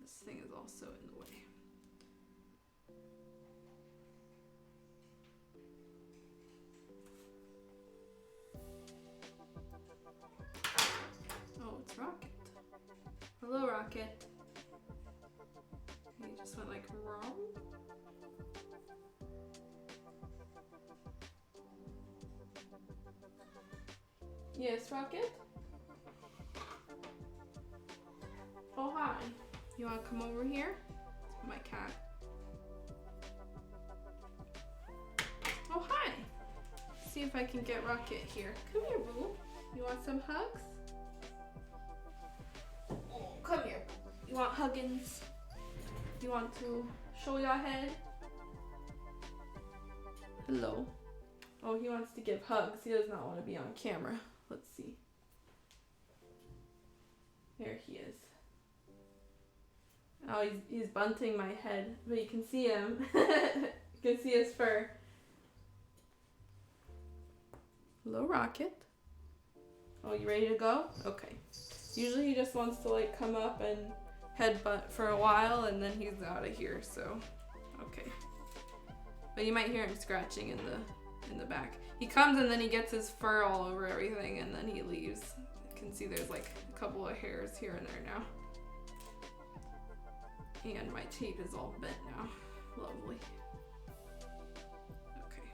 This thing is also in the way. Oh, it's Rocket. Hello, Rocket. He just went like wrong. Yes, Rocket? Oh, hi. You want to come over here? My cat. Oh, hi. See if I can get Rocket here. Come here, boo. You want some hugs? Oh, come here. You want huggins? You want to show your head? Hello. Oh, he wants to give hugs. He does not want to be on camera. Let's see. There he is. Oh, he's bunting my head, but you can see him. You can see his fur. Hello, Rocket. Oh, you ready to go? Okay. Usually he just wants to like come up and headbutt for a while and then he's out of here, so okay. But you might hear him scratching in the back. He comes and then he gets his fur all over everything and then he leaves. You can see there's like a couple of hairs here and there now. And my tape is all bent now. Lovely. Okay.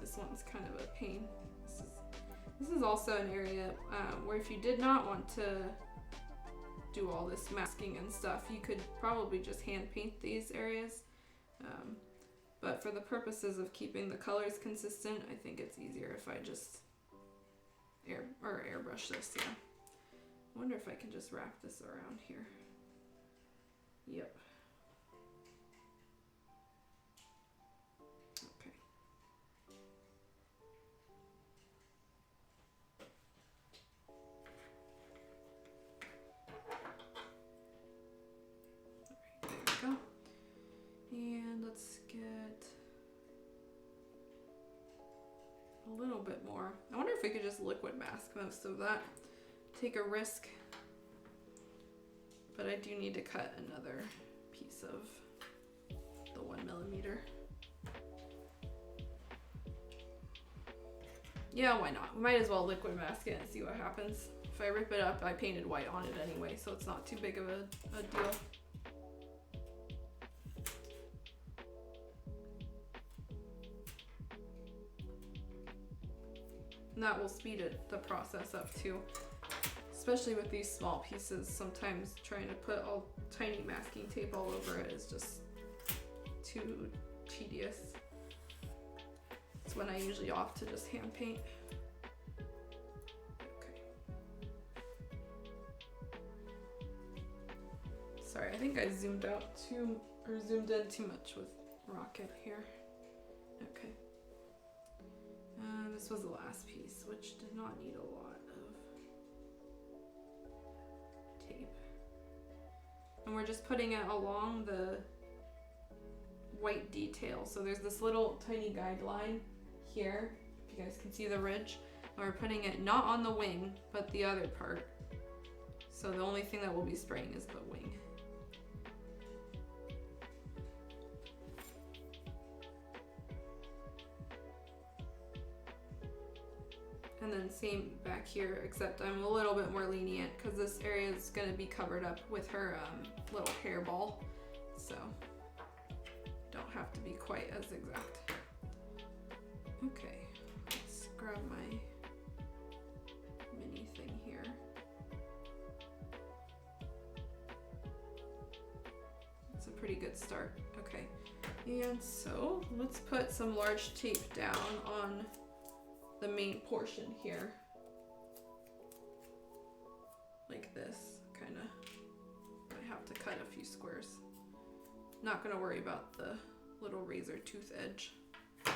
This one's kind of a pain. This is also an area where if you did not want to do all this masking and stuff, you could probably just hand paint these areas. But for the purposes of keeping the colors consistent, I think it's easier if I just airbrush this, yeah. I wonder if I can just wrap this around here. Yep. Okay. All right, there we go. And let's get a little bit more. I wonder if we could just liquid mask most of that. Take a risk. But I do need to cut another piece of the 1mm. Yeah, why not? We might as well liquid mask it and see what happens. If I rip it up, I painted white on it anyway, so it's not too big of a deal. And that will speed the process up too. Especially with these small pieces, sometimes trying to put all tiny masking tape all over it is just too tedious. It's when I usually opt to just hand paint. Okay. Sorry, I think I zoomed in too much with Rocket here. Okay. This was the last piece, which did not need a lot of tape. And we're just putting it along the white detail. So there's this little tiny guideline here, if you guys can see the ridge. And we're putting it not on the wing, but the other part. So the only thing that we'll be spraying is the wing. And then same back here, except I'm a little bit more lenient because this area is going to be covered up with her little hairball. So don't have to be quite as exact. Okay, let's grab my mini thing here. It's a pretty good start. Okay, and so let's put some large tape down on the main portion here, like this, kind of. I have to cut a few squares. Not gonna worry about the little razor tooth edge. Okay,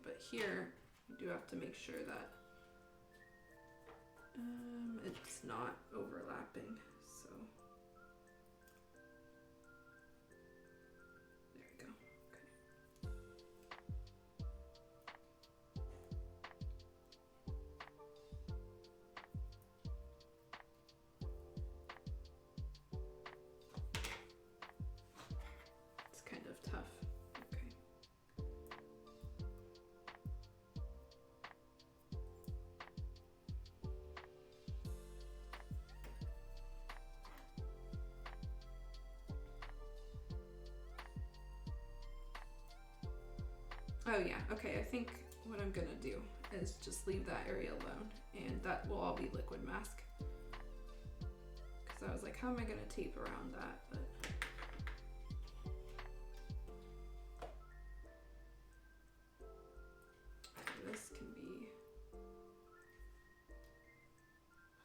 but here you do have to make sure that it's not overlapping, so there we go. Okay. It's kind of tough. Okay. Oh yeah, okay, I think what I'm gonna do is just leave that area alone, and that will all be liquid mask. Because I was like, how am I gonna tape around that? But this can be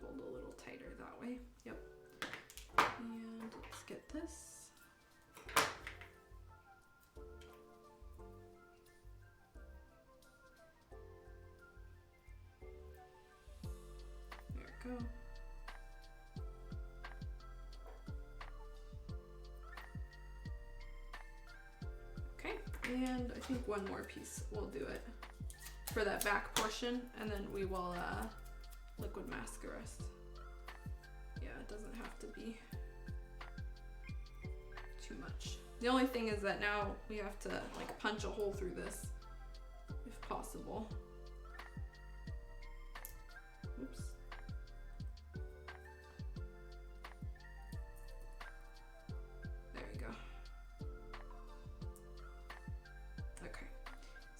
hold a little tighter that way. Yep. And let's get this. Go. Okay, and I think one more piece will do it for that back portion, and then we will liquid mask the rest. Yeah, it doesn't have to be too much. The only thing is that now we have to like punch a hole through this if possible. Oops.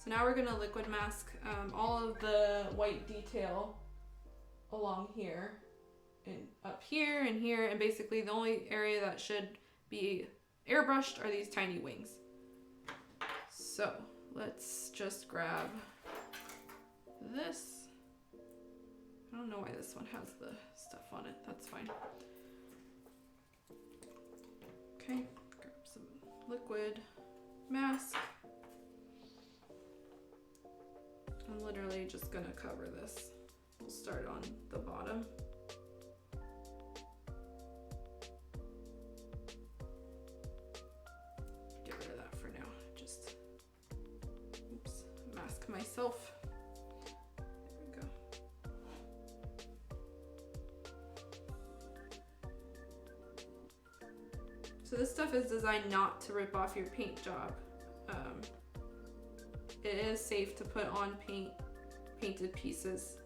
So now we're gonna liquid mask all of the white detail along here and up here and here, and basically the only area that should be airbrushed are these tiny wings. So let's just grab this. I don't know why this one has the stuff on it, that's fine. Okay, grab some liquid mask. I'm literally just gonna cover this. We'll start on the bottom. Get rid of that for now. Just, oops, mask myself. There we go. So this stuff is designed not to rip off your paint job. It is safe to put on painted pieces.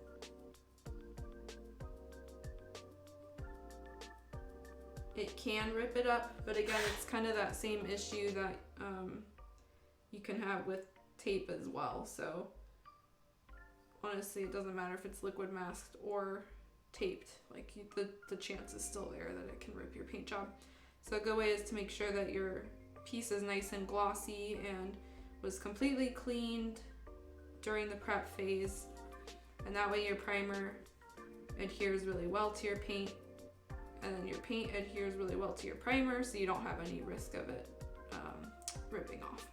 It can rip it up, but again, it's kind of that same issue that you can have with tape as well. So honestly, it doesn't matter if it's liquid masked or taped. Like the chance is still there that it can rip your paint job. So a good way is to make sure that your piece is nice and glossy and was completely cleaned during the prep phase, and that way your primer adheres really well to your paint, and then your paint adheres really well to your primer, so you don't have any risk of it ripping off.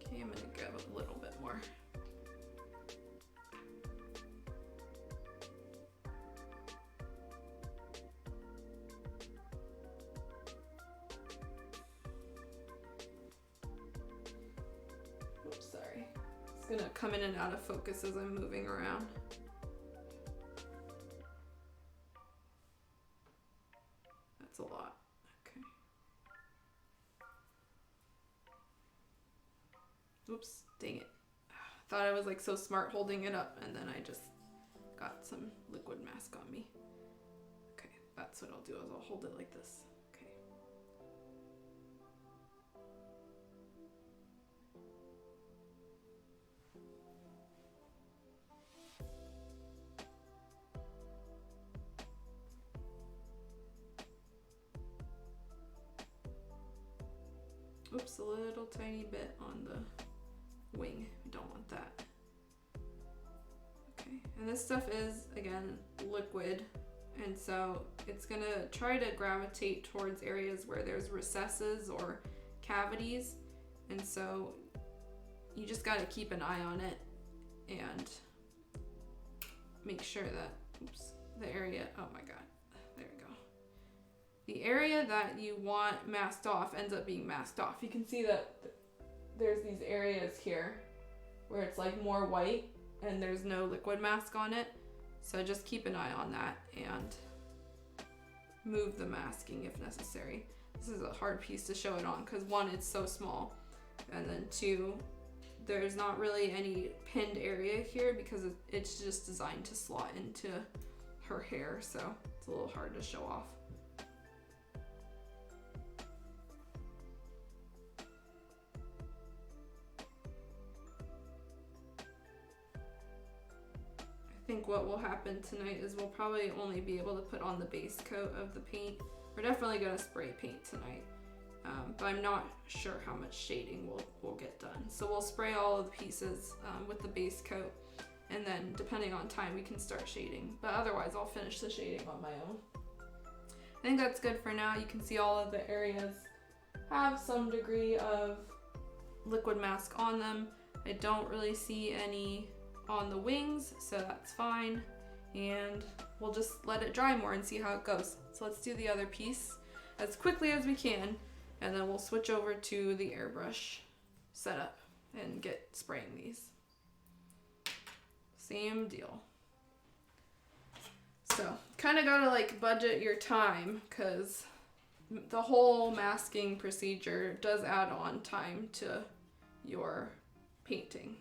Okay, I'm gonna grab a little bit more. gonna come in and out of focus as I'm moving around. That's a lot. Okay. Oops, dang it. Thought I was like so smart holding it up, and then I just got some liquid mask on me. Okay, that's what I'll do, is I'll hold it like this. Okay. Oops, a little tiny bit on the wing. We don't want that. Okay, and this stuff is, again, liquid, and so it's gonna try to gravitate towards areas where there's recesses or cavities, and so you just gotta keep an eye on it and make sure that, oops, the area, oh my god, there we go. The area that you want masked off ends up being masked off. You can see that there's these areas here where it's like more white and there's no liquid mask on it. So just keep an eye on that and move the masking if necessary. This is a hard piece to show it on because one, it's so small, and then two, there's not really any pinned area here because it's just designed to slot into her hair, so it's a little hard to show off. I think what will happen tonight is we'll probably only be able to put on the base coat of the paint. We're definitely going to spray paint tonight, but I'm not sure how much shading we'll get done. So we'll spray all of the pieces with the base coat, and then depending on time we can start shading, but otherwise I'll finish the shading on my own. I think that's good for now. You can see all of the areas have some degree of liquid mask on them. I don't really see any on the wings, so that's fine, and we'll just let it dry more and see how it goes. So let's do the other piece as quickly as we can, and then we'll switch over to the airbrush setup and get spraying these. Same deal. So kind of gotta like budget your time, because the whole masking procedure does add on time to your painting.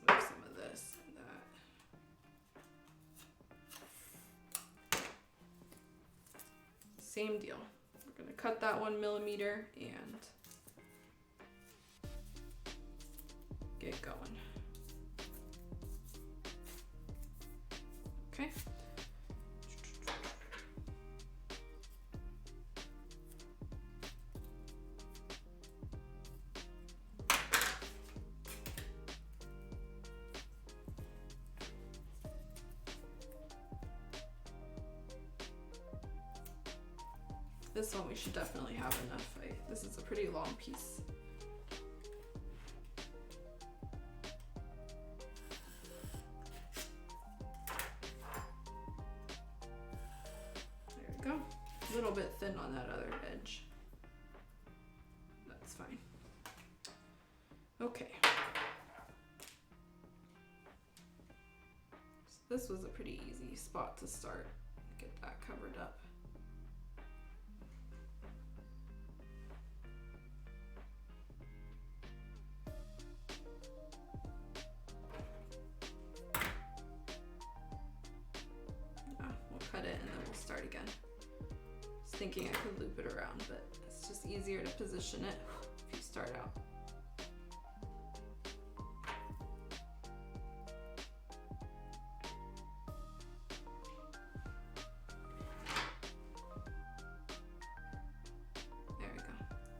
Move some of this and that. Same deal. We're gonna cut that 1 millimeter and get going. Okay. This one we should definitely have enough. This is a pretty long piece. There we go. A little bit thin on that other edge. That's fine. Okay. So this was a pretty easy spot to start. Get that covered up. Cut it and then we'll start again. I was thinking I could loop it around, but it's just easier to position it if you start out. There we go.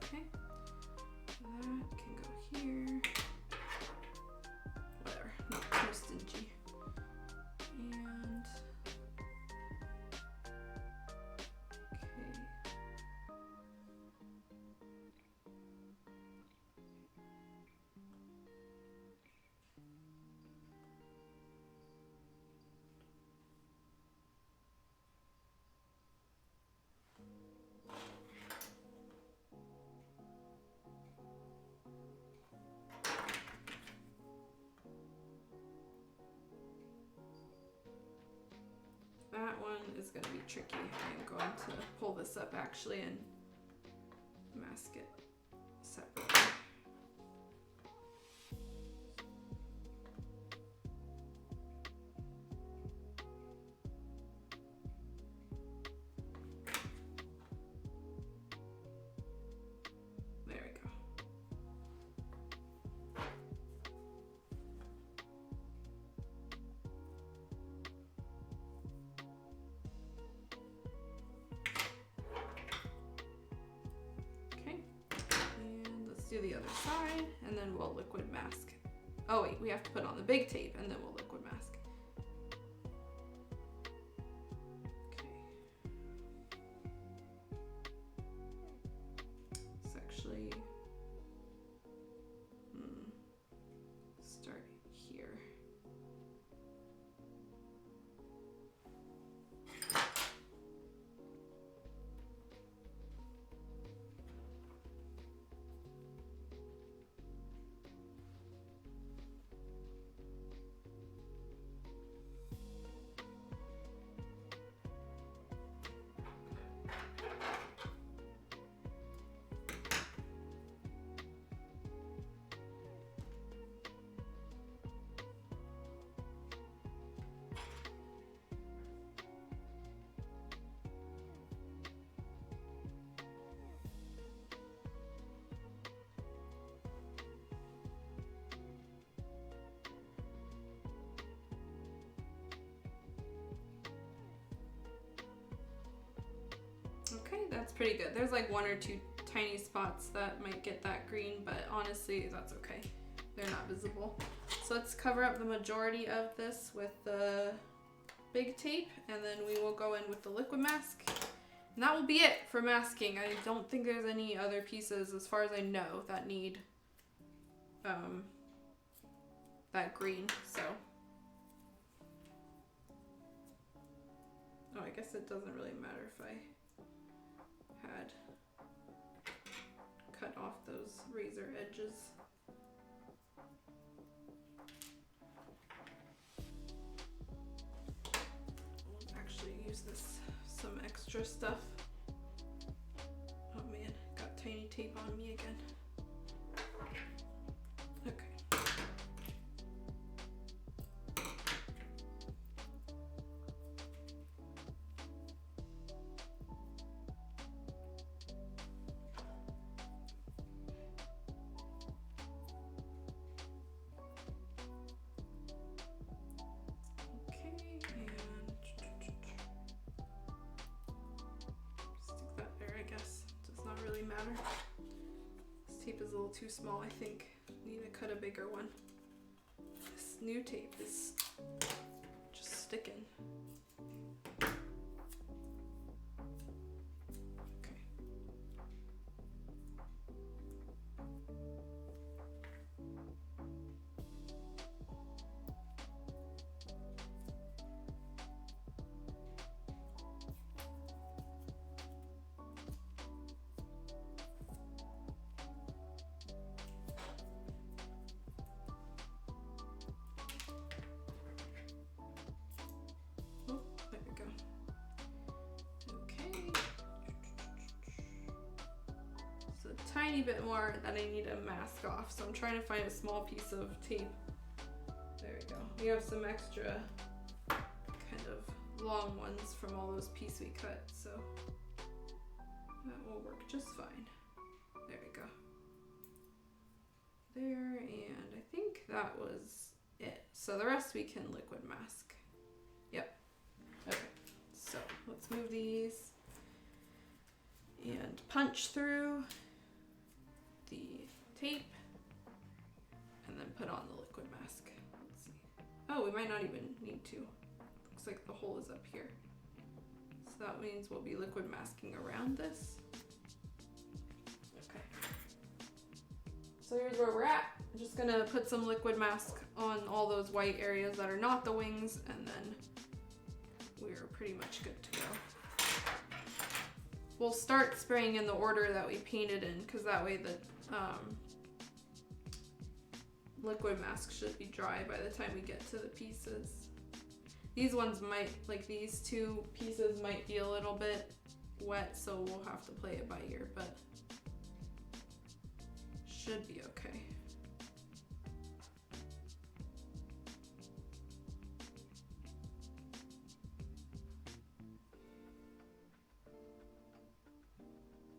Okay. That can go here. Whatever, not too stingy. And that one is going to be tricky. I'm going to pull this up actually and mask it separately. There we go. Okay, and let's do the other side, and then we'll liquid mask. Oh wait, we have to put on the big tape, and then we'll liquid mask. Okay. It's actually start here. Okay, that's pretty good. There's like one or two tiny spots that might get that green, but honestly, that's okay. They're not visible. So let's cover up the majority of this with the big tape, and then we will go in with the liquid mask. And that will be it for masking. I don't think there's any other pieces, as far as I know, that need that green, so. Oh, I guess it doesn't really matter if I had cut off those razor edges. I'll actually use some extra stuff. Oh man, got tiny tape on me again. Okay. Matter. This tape is a little too small, I think. Need to cut a bigger one. This new tape is just sticking. Okay. Tiny bit more that I need to mask off, so I'm trying to find a small piece of tape. There we go. We have some extra kind of long ones from all those pieces we cut, so that will work just fine. There we go. There, and I think that was it. So the rest we can liquid mask. Yep. Okay, so let's move these and punch through the tape and then put on the liquid mask. Let's see. Oh, we might not even need to. Looks like the hole is up here. So that means we'll be liquid masking around this. Okay. So here's where we're at. I'm just gonna put some liquid mask on all those white areas that are not the wings, and then we're pretty much good to go. We'll start spraying in the order that we painted in, because that way the liquid mask should be dry by the time we get to the pieces. These ones might, like these two pieces might be a little bit wet, so we'll have to play it by ear, but should be okay.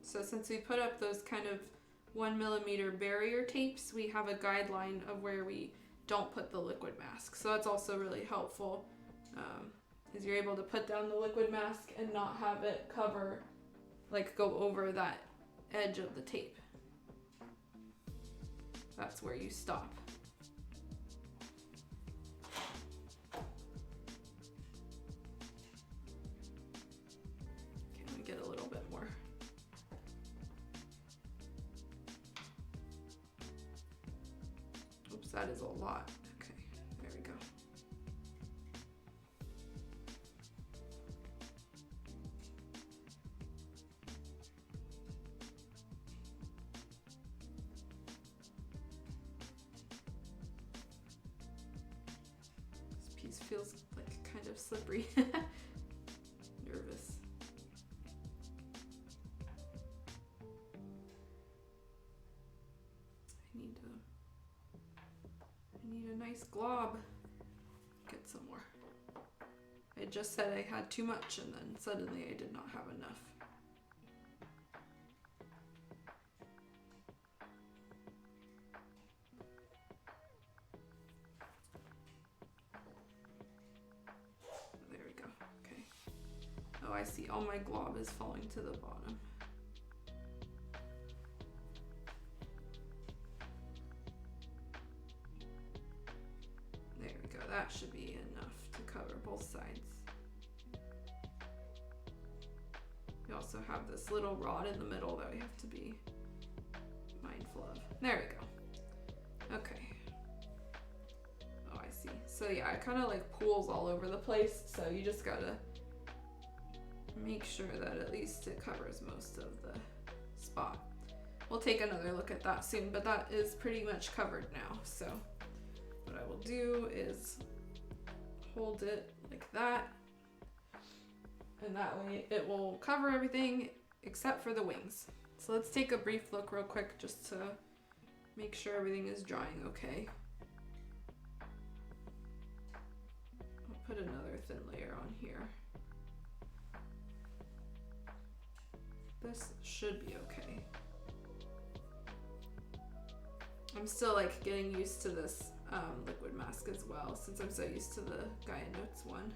So since we put up those kind of 1 millimeter barrier tapes, we have a guideline of where we don't put the liquid mask. So that's also really helpful, is you're able to put down the liquid mask and not have it cover, like go over that edge of the tape. That's where you stop. Can we get a little bit more? Oops, that is a lot. Okay, there we go. This piece feels like kind of slippery. Nervous. I need a nice glob. Get some more. I just said I had too much and then suddenly I did not have enough. There we go. Okay. Oh, I see. All my glob is falling to the bottom. That should be enough to cover both sides. We also have this little rod in the middle that we have to be mindful of. There we go. Okay. Oh, I see. So yeah, it kind of like pools all over the place, so you just gotta make sure that at least it covers most of the spot. We'll take another look at that soon, but that is pretty much covered now, so what I will do is hold it like that, and that way it will cover everything except for the wings. So let's take a brief look real quick just to make sure everything is drying okay. I'll put another thin layer on here. This should be okay. I'm still like getting used to this liquid mask as well, since I'm so used to the Gaia Notes one.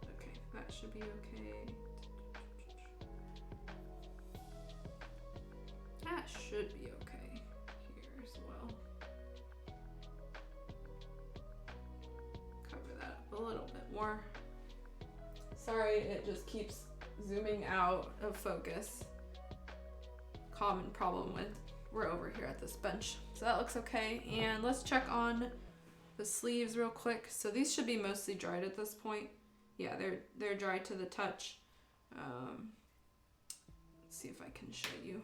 Okay, that should be okay. That should be okay here as well. Cover that up a little bit more. Sorry, it just keeps zooming out of focus. Common problem with we're over here at this bench. So that looks okay. And let's check on the sleeves real quick. So these should be mostly dried at this point. Yeah, they're dry to the touch. Let's see if I can show you.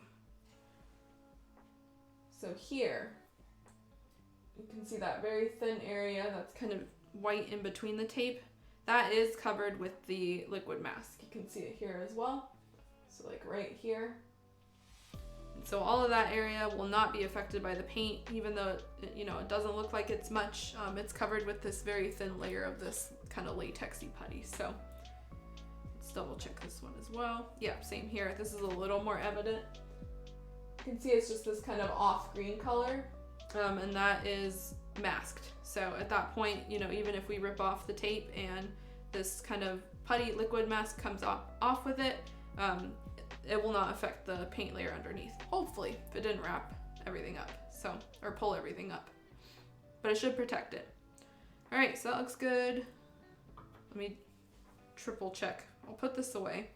So here, you can see that very thin area that's kind of white in between the tape. That is covered with the liquid mask. You can see it here as well. So like right here. And so all of that area will not be affected by the paint, even though it doesn't look like it's much. It's covered with this very thin layer of this kind of latexy putty. So let's double check this one as well. Yeah, same here. This is a little more evident. You can see it's just this kind of off green color, and that is masked. So at that point, even if we rip off the tape and this kind of putty liquid mask comes off with it, it will not affect the paint layer underneath. Hopefully, if it didn't wrap everything up, or pull everything up. But it should protect it. All right, so that looks good. Let me triple check. I'll put this away,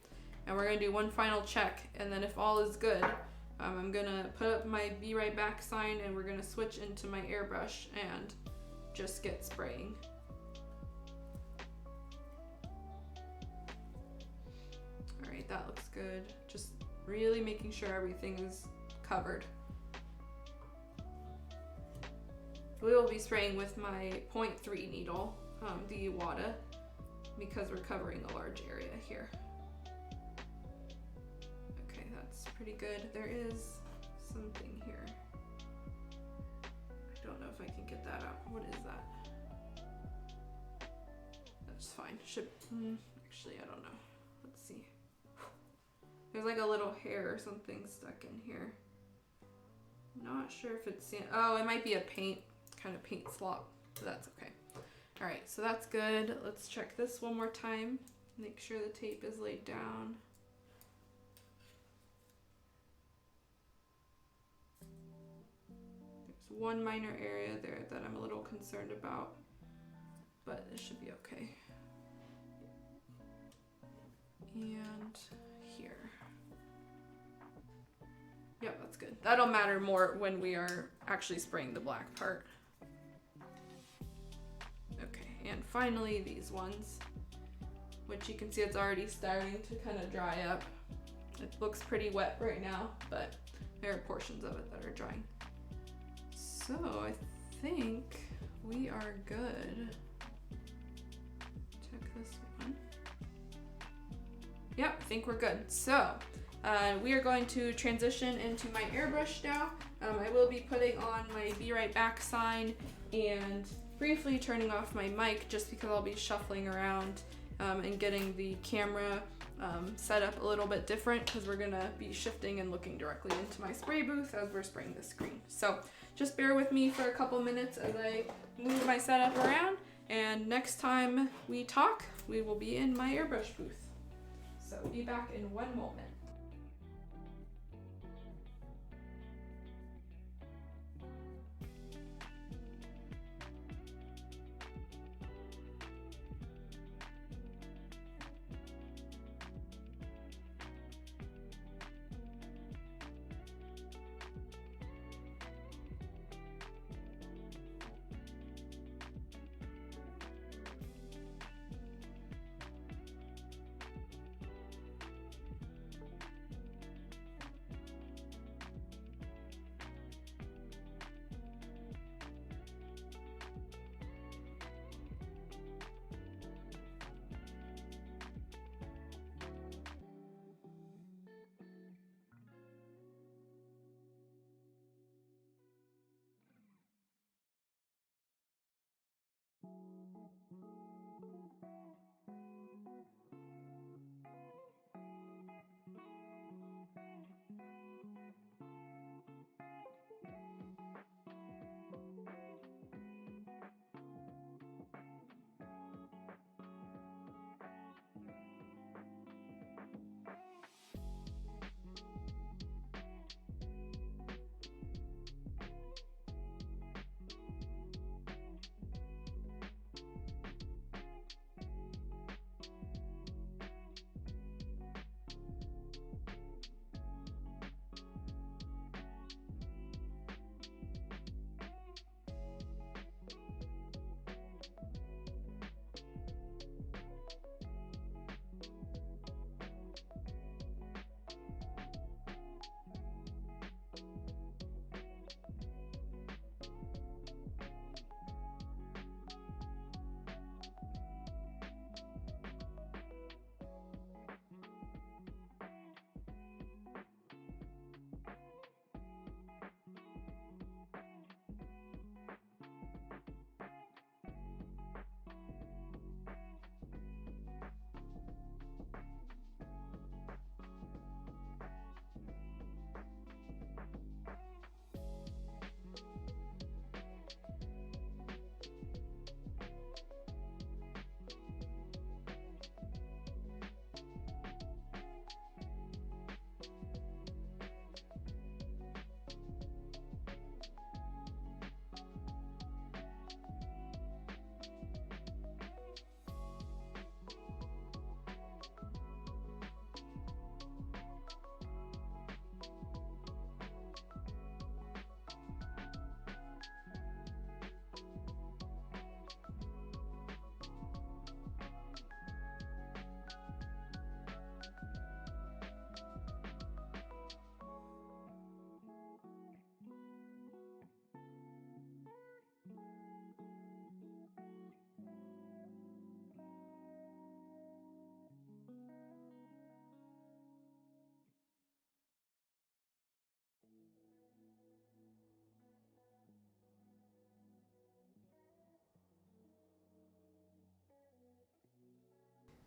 and we're gonna do one final check, and then if all is good, I'm gonna put up my Be Right Back sign, and we're gonna switch into my airbrush and just get spraying. All right, that looks good. Just really making sure everything is covered. We will be spraying with my 0.3 needle, the Iwata, because we're covering a large area here. Okay, that's pretty good. There is something here. I don't know if I can get that out. What is that? That's fine. Should, actually, I don't know. Let's see. There's like a little hair or something stuck in here. Not sure if it's, oh, it might be a paint slop, but that's okay. All right, so that's good. Let's check this one more time. Make sure the tape is laid down. There's one minor area there that I'm a little concerned about, but it should be okay. And here. Yep, that's good. That'll matter more when we are actually spraying the black part. Okay, and finally these ones, which you can see it's already starting to kind of dry up. It looks pretty wet right now, but there are portions of it that are drying. So I think we are good. Check this one. Yep, I think we're good. So we are going to transition into my airbrush now. I will be putting on my Be Right Back sign and briefly turning off my mic just because I'll be shuffling around and getting the camera set up a little bit different because we're gonna be shifting and looking directly into my spray booth as we're spraying the screen. So just bear with me for a couple minutes as I move my setup around, and next time we talk, we will be in my airbrush booth. So be back in one moment.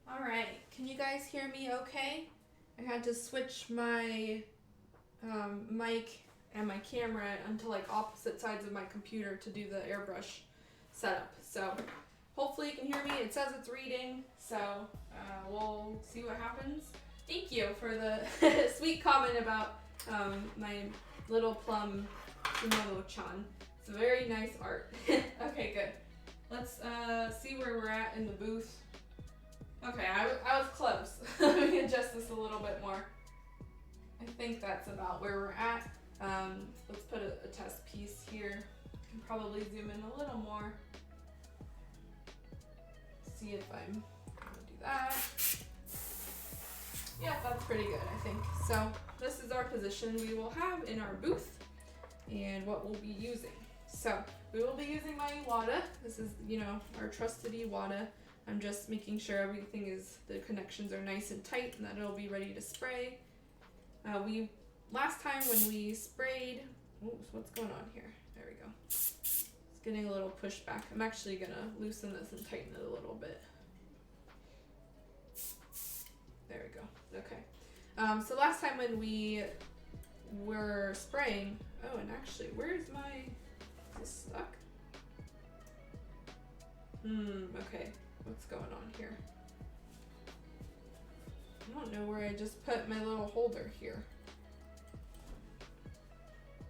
Alright, can you guys hear me okay? I had to switch my mic and my camera onto like opposite sides of my computer to do the airbrush setup. So hopefully you can hear me. It says it's reading, so we'll see what happens. Thank you for the sweet comment about my little plum Sumomo-chan. It's a very nice art. Okay, good. Let's see where we're at in the booth. Okay, I was close. Let me adjust this a little bit more. I think that's about where we're at. Let's put a test piece here. Can probably zoom in a little more. See if I'm gonna do that. Yeah, that's pretty good, I think. So this is our position we will have in our booth and what we'll be using. So we will be using my Iwata. This is, our trusted Iwata. I'm just making sure everything the connections are nice and tight and that it'll be ready to spray. Last time when we sprayed, oops, what's going on here? There we go. It's getting a little pushback. I'm actually gonna loosen this and tighten it a little bit. There we go, okay. So last time when we were spraying, oh, and actually, is this stuck? Okay, what's going on here? I don't know where I just put my little holder here.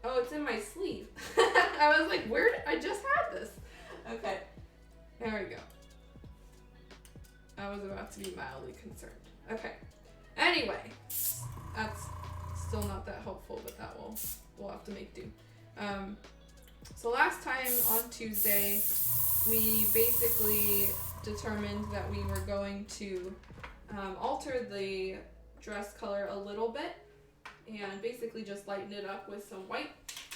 Oh, it's in my sleeve. I was like, I just had this. Okay, there we go. I was about to be mildly concerned. Okay, anyway, that's still not that helpful, but we'll have to make do. So last time on Tuesday, we basically determined that we were going to alter the dress color a little bit and basically just lighten it up with some white.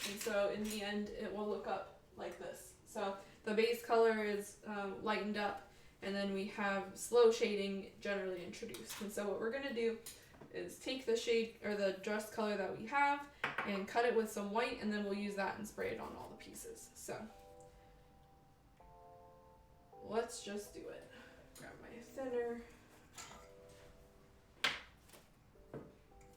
And so in the end, it will look up like this. So the base color is lightened up, and then we have slow shading generally introduced. And so what we're gonna do is take the shade or the dress color that we have and cut it with some white, and then we'll use that and spray it on all the pieces. So let's just do it. Grab my thinner.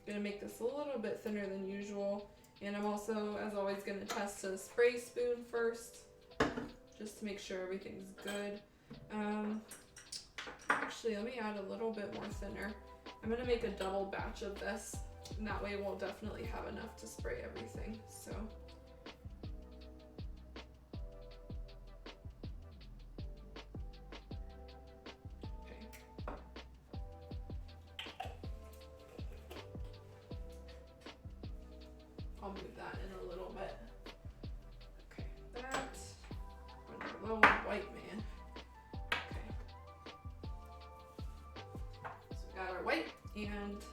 Gonna make this a little bit thinner than usual, and I'm also, as always, gonna test a spray spoon first just to make sure everything's good. Actually, let me add a little bit more thinner. I'm gonna make a double batch of this, and that way we'll definitely have enough to spray everything. So I'll move that in a little bit. Okay, that. Running low on white, man. Okay. So we got our white, and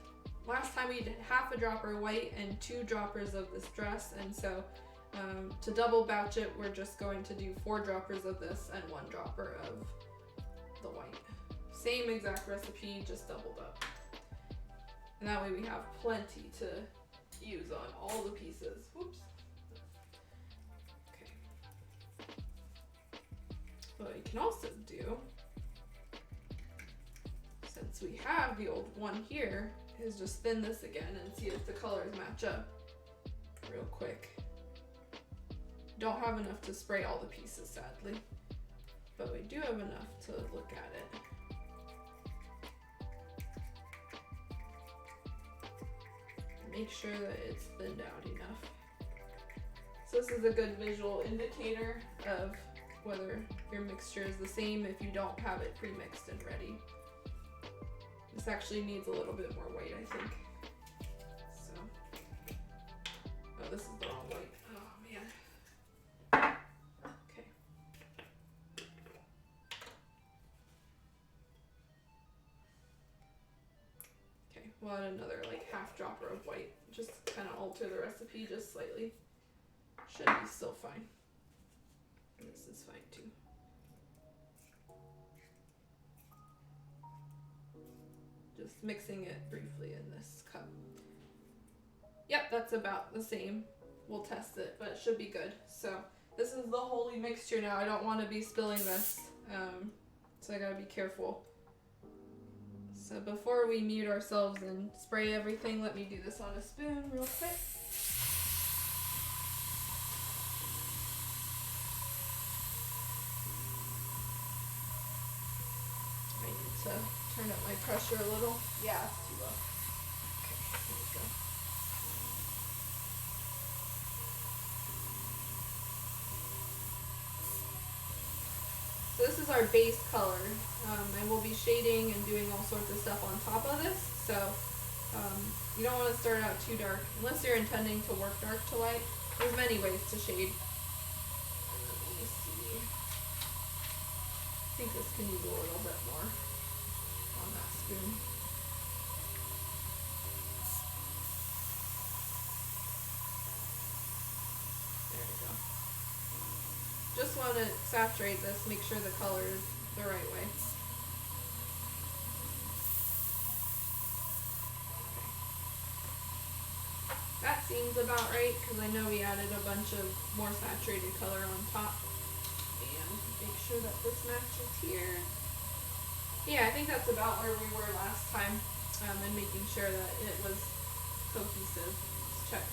last time we did half a dropper white and 2 droppers of this dress, and so to double batch it, we're just going to do 4 droppers of this and 1 dropper of the white. Same exact recipe, just doubled up. And that way we have plenty to use on all the pieces. Whoops. Okay. What you can also do, since we have the old one here, is just thin this again and see if the colors match up real quick. Don't have enough to spray all the pieces, sadly, but we do have enough to look at it. Make sure that it's thinned out enough. So this is a good visual indicator of whether your mixture is the same if you don't have it pre-mixed and ready. This actually needs a little bit more white, I think. So, oh, this is the wrong white. Oh man. Okay. Okay, we'll add another like half dropper of white. Just kind of alter the recipe just slightly. Should be still fine. This is fine too. Just mixing it briefly in this cup. Yep, that's about the same. We'll test it, but it should be good. So this is the holy mixture now. I don't want to be spilling this, so I gotta be careful. So before we mute ourselves and spray everything, let me do this on a spoon real quick. I need to turn up my pressure a little. Yeah, it's too low. Okay, here we go. So this is our base color, and we'll be shading and doing all sorts of stuff on top of this. So you don't want to start out too dark unless you're intending to work dark to light. There's many ways to shade. Let me see. I think this can use a little bit more on that spoon. There we go. Just want to saturate this, make sure the color is the right way. That seems about right because I know we added a bunch of more saturated color on top. And make sure that this matches here. Yeah, I think that's about where we were last time, and making sure that it was cohesive. Let's check.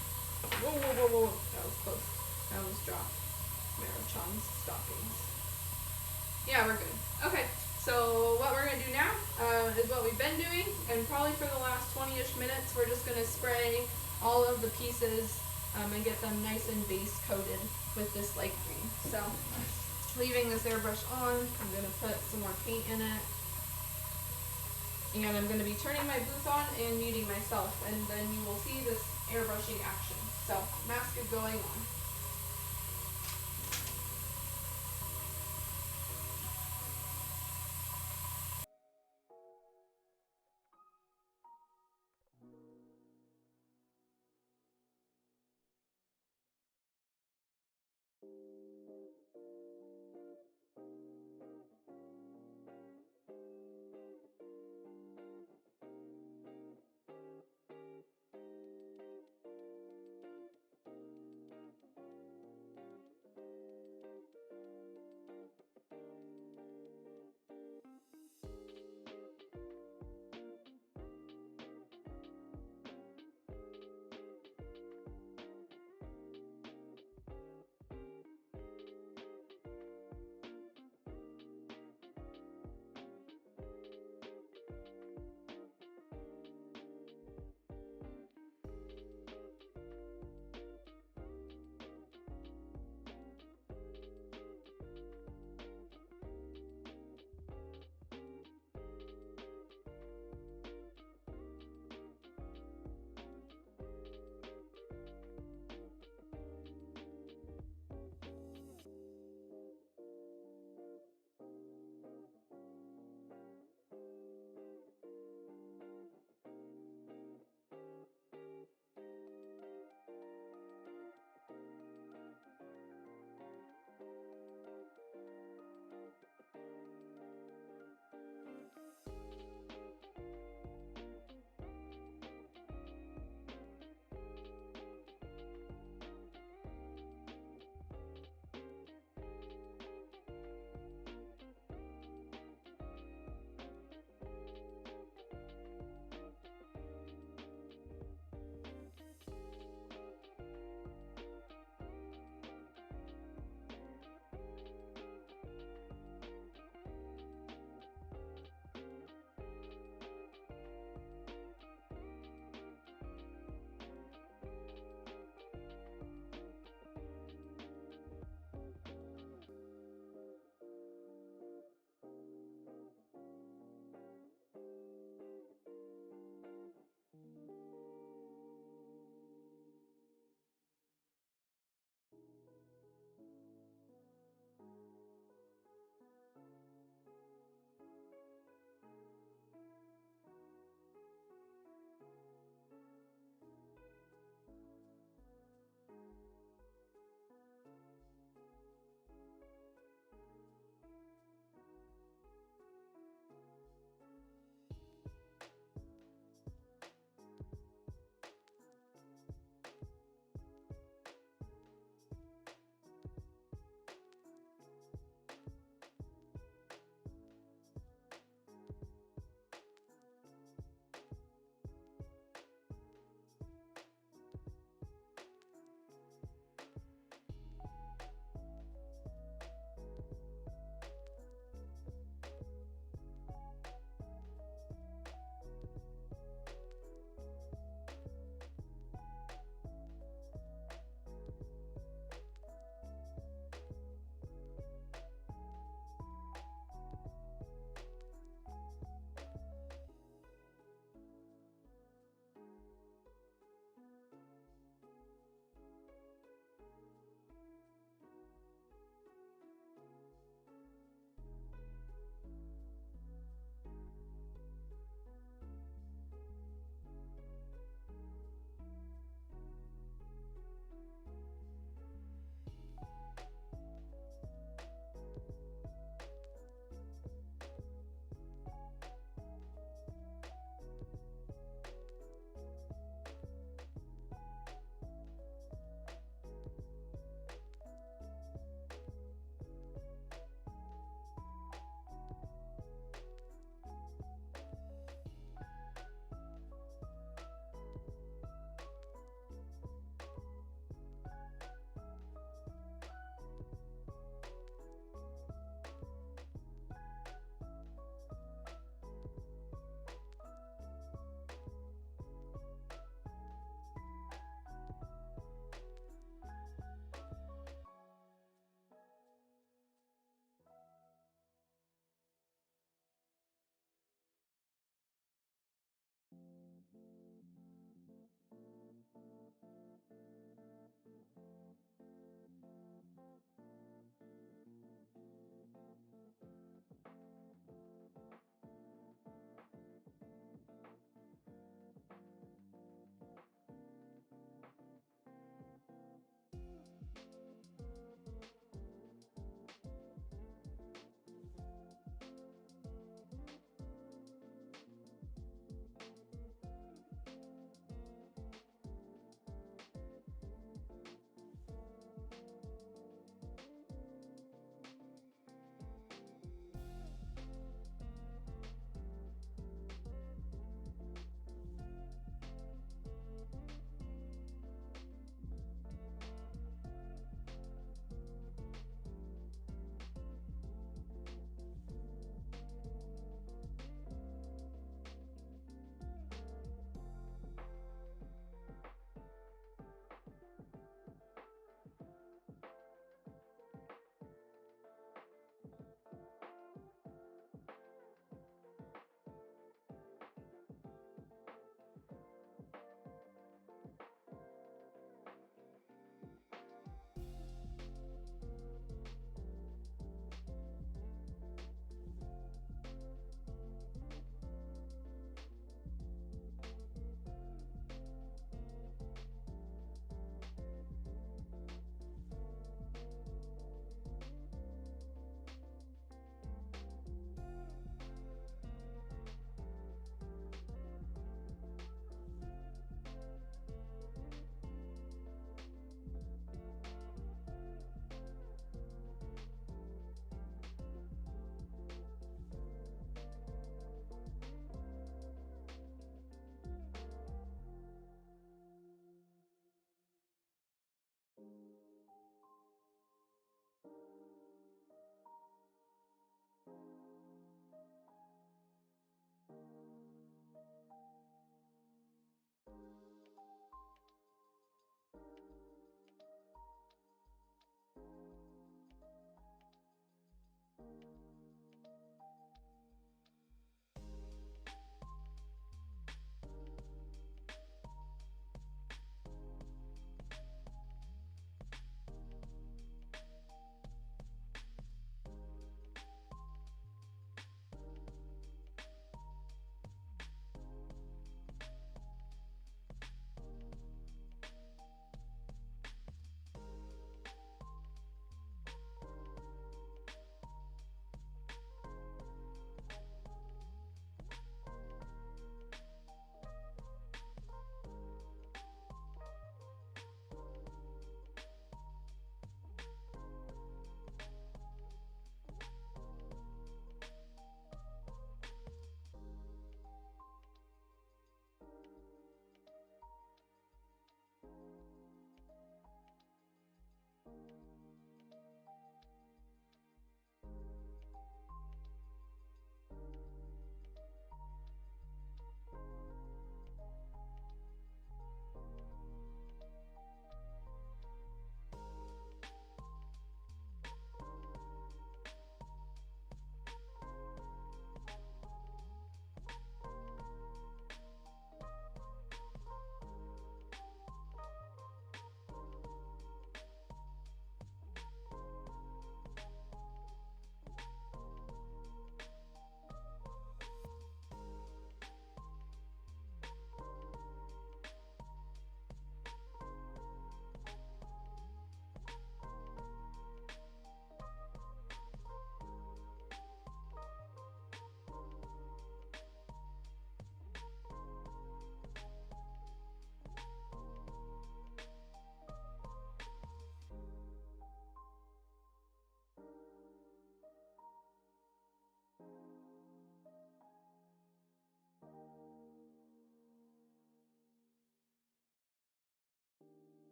Whoa, whoa, whoa, whoa. That was close. I almost dropped Maro-chan's stockings. Yeah, we're good. Okay, so what we're going to do now is what we've been doing, and probably for the last 20-ish minutes, we're just going to spray all of the pieces and get them nice and base coated with this light green. So, leaving this airbrush on, I'm going to put some more paint in it. And I'm going to be turning my booth on and muting myself, and then you will see this airbrushing action. So, mask is going on.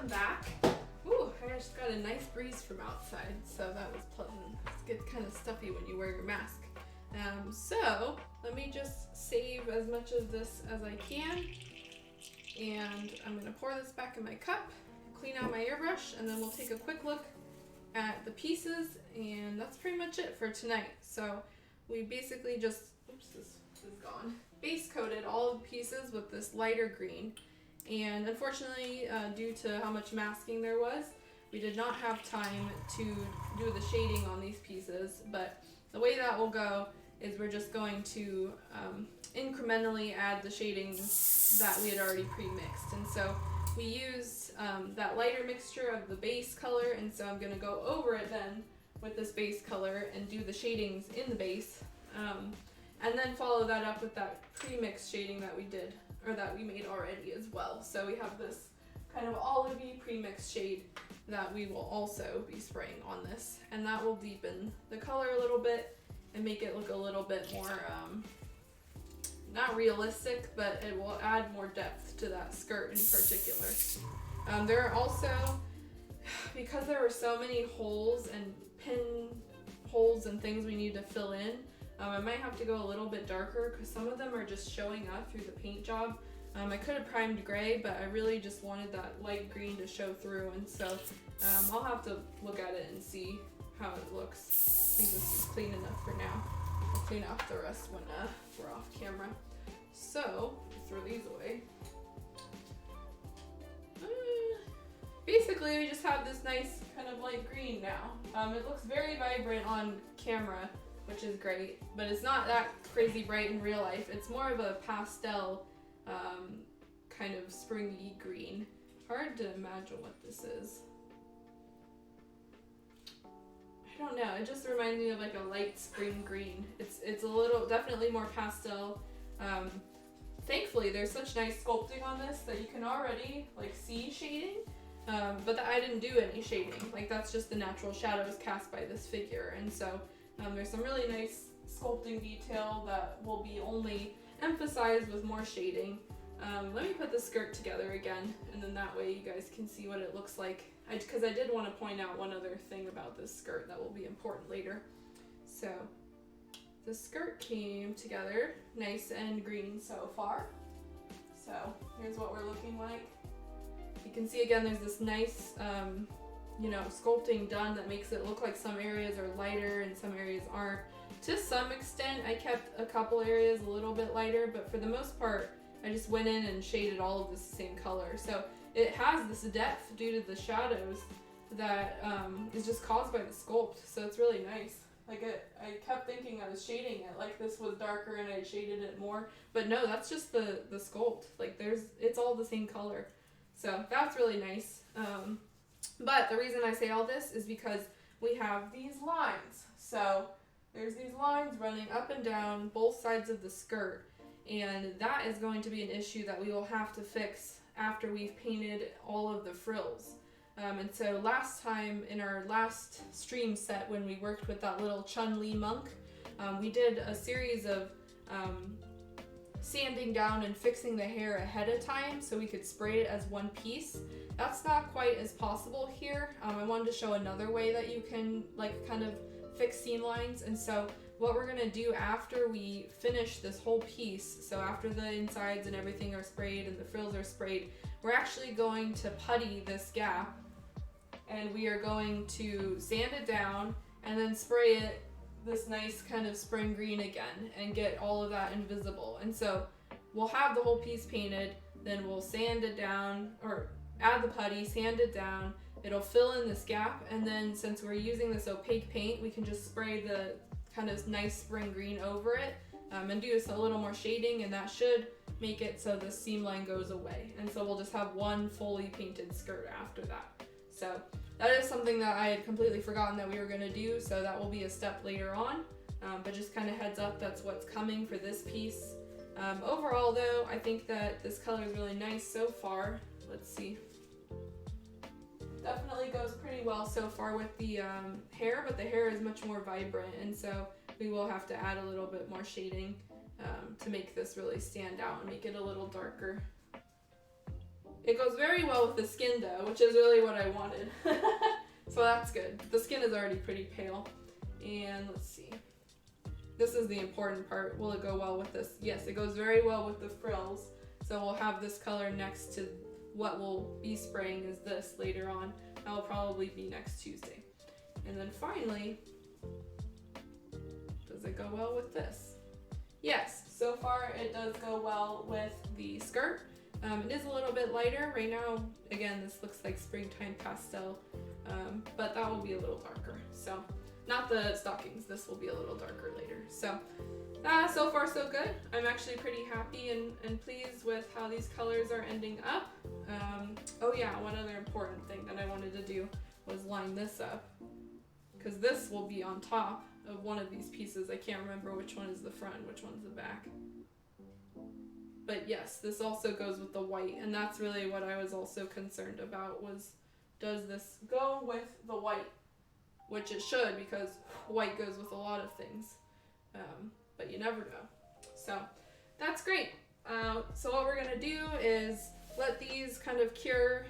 welcome back. Ooh, I just got a nice breeze from outside, so that was pleasant. It gets kind of stuffy when you wear your mask. So let me just save as much of this as I can, and I'm gonna pour this back in my cup, clean out my airbrush, and then we'll take a quick look at the pieces, and that's pretty much it for tonight. So we basically just, oops, this is gone, base coated all of the pieces with this lighter green, and unfortunately due to how much masking there was, we did not have time to do the shading on these pieces, but the way that will go is we're just going to incrementally add the shadings that we had already pre-mixed. And so we used that lighter mixture of the base color, and so I'm going to go over it then with this base color and do the shadings in the base, and then follow that up with that pre-mixed shading that we did, or that we made already as well. So we have this kind of olivey pre-mixed shade that we will also be spraying on this, and that will deepen the color a little bit and make it look a little bit more, not realistic, but it will add more depth to that skirt in particular. There are also, because there were so many holes and pin holes and things we need to fill in, I might have to go a little bit darker because some of them are just showing up through the paint job. I could have primed gray, but I really just wanted that light green to show through, and so I'll have to look at it and see how it looks. I think this is clean enough for now. I'll clean off the rest when we're off camera. So, throw these away. Basically, we just have this nice kind of light green now. It looks very vibrant on camera, which is great, but it's not that crazy bright in real life. It's more of a pastel kind of springy green. Hard to imagine what this is. I don't know, it just reminds me of like a light spring green. It's a little, definitely more pastel. Thankfully there's such nice sculpting on this that you can already like see shading, but I didn't do any shading. Like that's just the natural shadows cast by this figure, and so there's some really nice sculpting detail that will be only emphasized with more shading. Let me put the skirt together again, and then that way you guys can see what it looks like. Because I did want to point out one other thing about this skirt that will be important later. So the skirt came together nice and green so far. So here's what we're looking like. You can see again there's this nice sculpting done that makes it look like some areas are lighter and some areas aren't. To some extent I kept a couple areas a little bit lighter, but for the most part I just went in and shaded all of this the same color. So it has this depth due to the shadows that is just caused by the sculpt, so it's really nice. Like I kept thinking I was shading it like this was darker and I shaded it more, but no, that's just the sculpt. Like it's all the same color, so that's really nice. But the reason I say all this is because we have these lines. So there's these lines running up and down both sides of the skirt, and that is going to be an issue that we will have to fix after we've painted all of the frills. And so last time in our last stream set when we worked with that little Chun-Li monk, we did a series of sanding down and fixing the hair ahead of time so we could spray it as one piece. That's not quite as possible here. I wanted to show another way that you can like kind of fix seam lines, and so what we're gonna do after we finish this whole piece, so after the insides and everything are sprayed and the frills are sprayed, we're actually going to putty this gap, and we are going to sand it down and then spray it this nice kind of spring green again and get all of that invisible. And so we'll have the whole piece painted, then we'll sand it down, or add the putty, sand it down, it'll fill in this gap, and then since we're using this opaque paint, we can just spray the kind of nice spring green over it and do just a little more shading, and that should make it so the seam line goes away. And so we'll just have one fully painted skirt after that. So that is something that I had completely forgotten that we were going to do, so that will be a step later on, but just kind of heads up, that's what's coming for this piece. Overall though, I think that this color is really nice so far. Let's see. Definitely goes pretty well so far with the hair, but the hair is much more vibrant, and so we will have to add a little bit more shading to make this really stand out and make it a little darker. It goes very well with the skin though, which is really what I wanted. So that's good. The skin is already pretty pale. And let's see. This is the important part. Will it go well with this? Yes, it goes very well with the frills. So we'll have this color next to what we'll be spraying is this later on. That will probably be next Tuesday. And then finally, does it go well with this? Yes, so far it does go well with the skirt. It is a little bit lighter. Right now, again, this looks like springtime pastel, but that will be a little darker. So, not the stockings, this will be a little darker later. So, so far so good. I'm actually pretty happy and pleased with how these colors are ending up. Oh yeah, one other important thing that I wanted to do was line this up, because this will be on top of one of these pieces. I can't remember which one is the front and which one's the back. But yes, this also goes with the white, and that's really what I was also concerned about was, does this go with the white? Which it should, because white goes with a lot of things, but you never know. So that's great. So what we're gonna do is let these kind of cure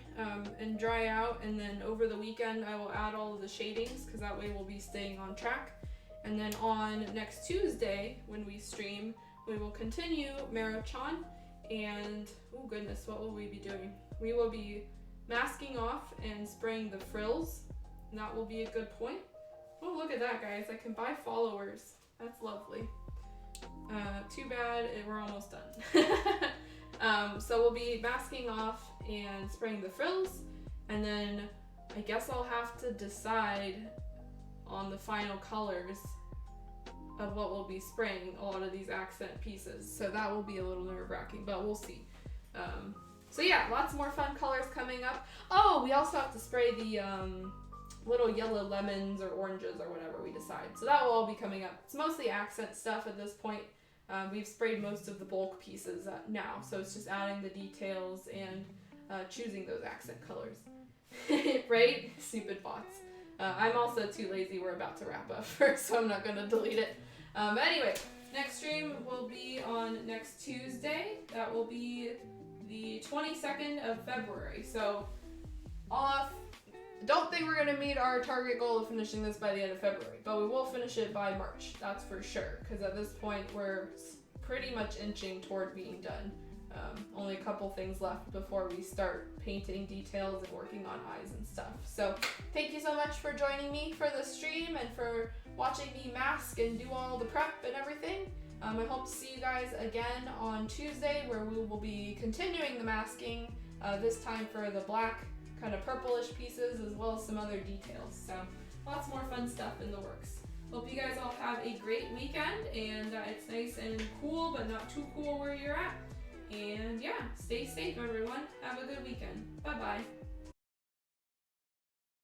and dry out, and then over the weekend I will add all of the shadings, because that way we'll be staying on track. And then on next Tuesday when we stream, we will continue Maro-chan, and oh goodness, what will we be doing? We will be masking off and spraying the frills, and that will be a good point. Oh, look at that, guys. I can buy followers. That's lovely. Too bad we're almost done. So we'll be masking off and spraying the frills, and then I guess I'll have to decide on the final colors of what we'll be spraying a lot of these accent pieces. So that will be a little nerve-wracking, but we'll see. So yeah, lots more fun colors coming up. Oh, we also have to spray the little yellow lemons or oranges or whatever we decide. So that will all be coming up. It's mostly accent stuff at this point. We've sprayed most of the bulk pieces now, so it's just adding the details and choosing those accent colors. Right? Stupid bots. I'm also too lazy. We're about to wrap up first, so I'm not going to delete it. But anyway, next stream will be on next Tuesday. That will be the 22nd of February. So, don't think we're going to meet our target goal of finishing this by the end of February, but we will finish it by March. That's for sure, because at this point we're pretty much inching toward being done. Only a couple things left before we start painting details and working on eyes and stuff. So thank you so much for joining me for the stream and for watching me mask and do all the prep and everything. I hope to see you guys again on Tuesday, where we will be continuing the masking, this time for the black kind of purplish pieces as well as some other details. So lots more fun stuff in the works. Hope you guys all have a great weekend, and it's nice and cool but not too cool where you're at. And yeah, stay safe everyone. Have a good weekend. Bye bye.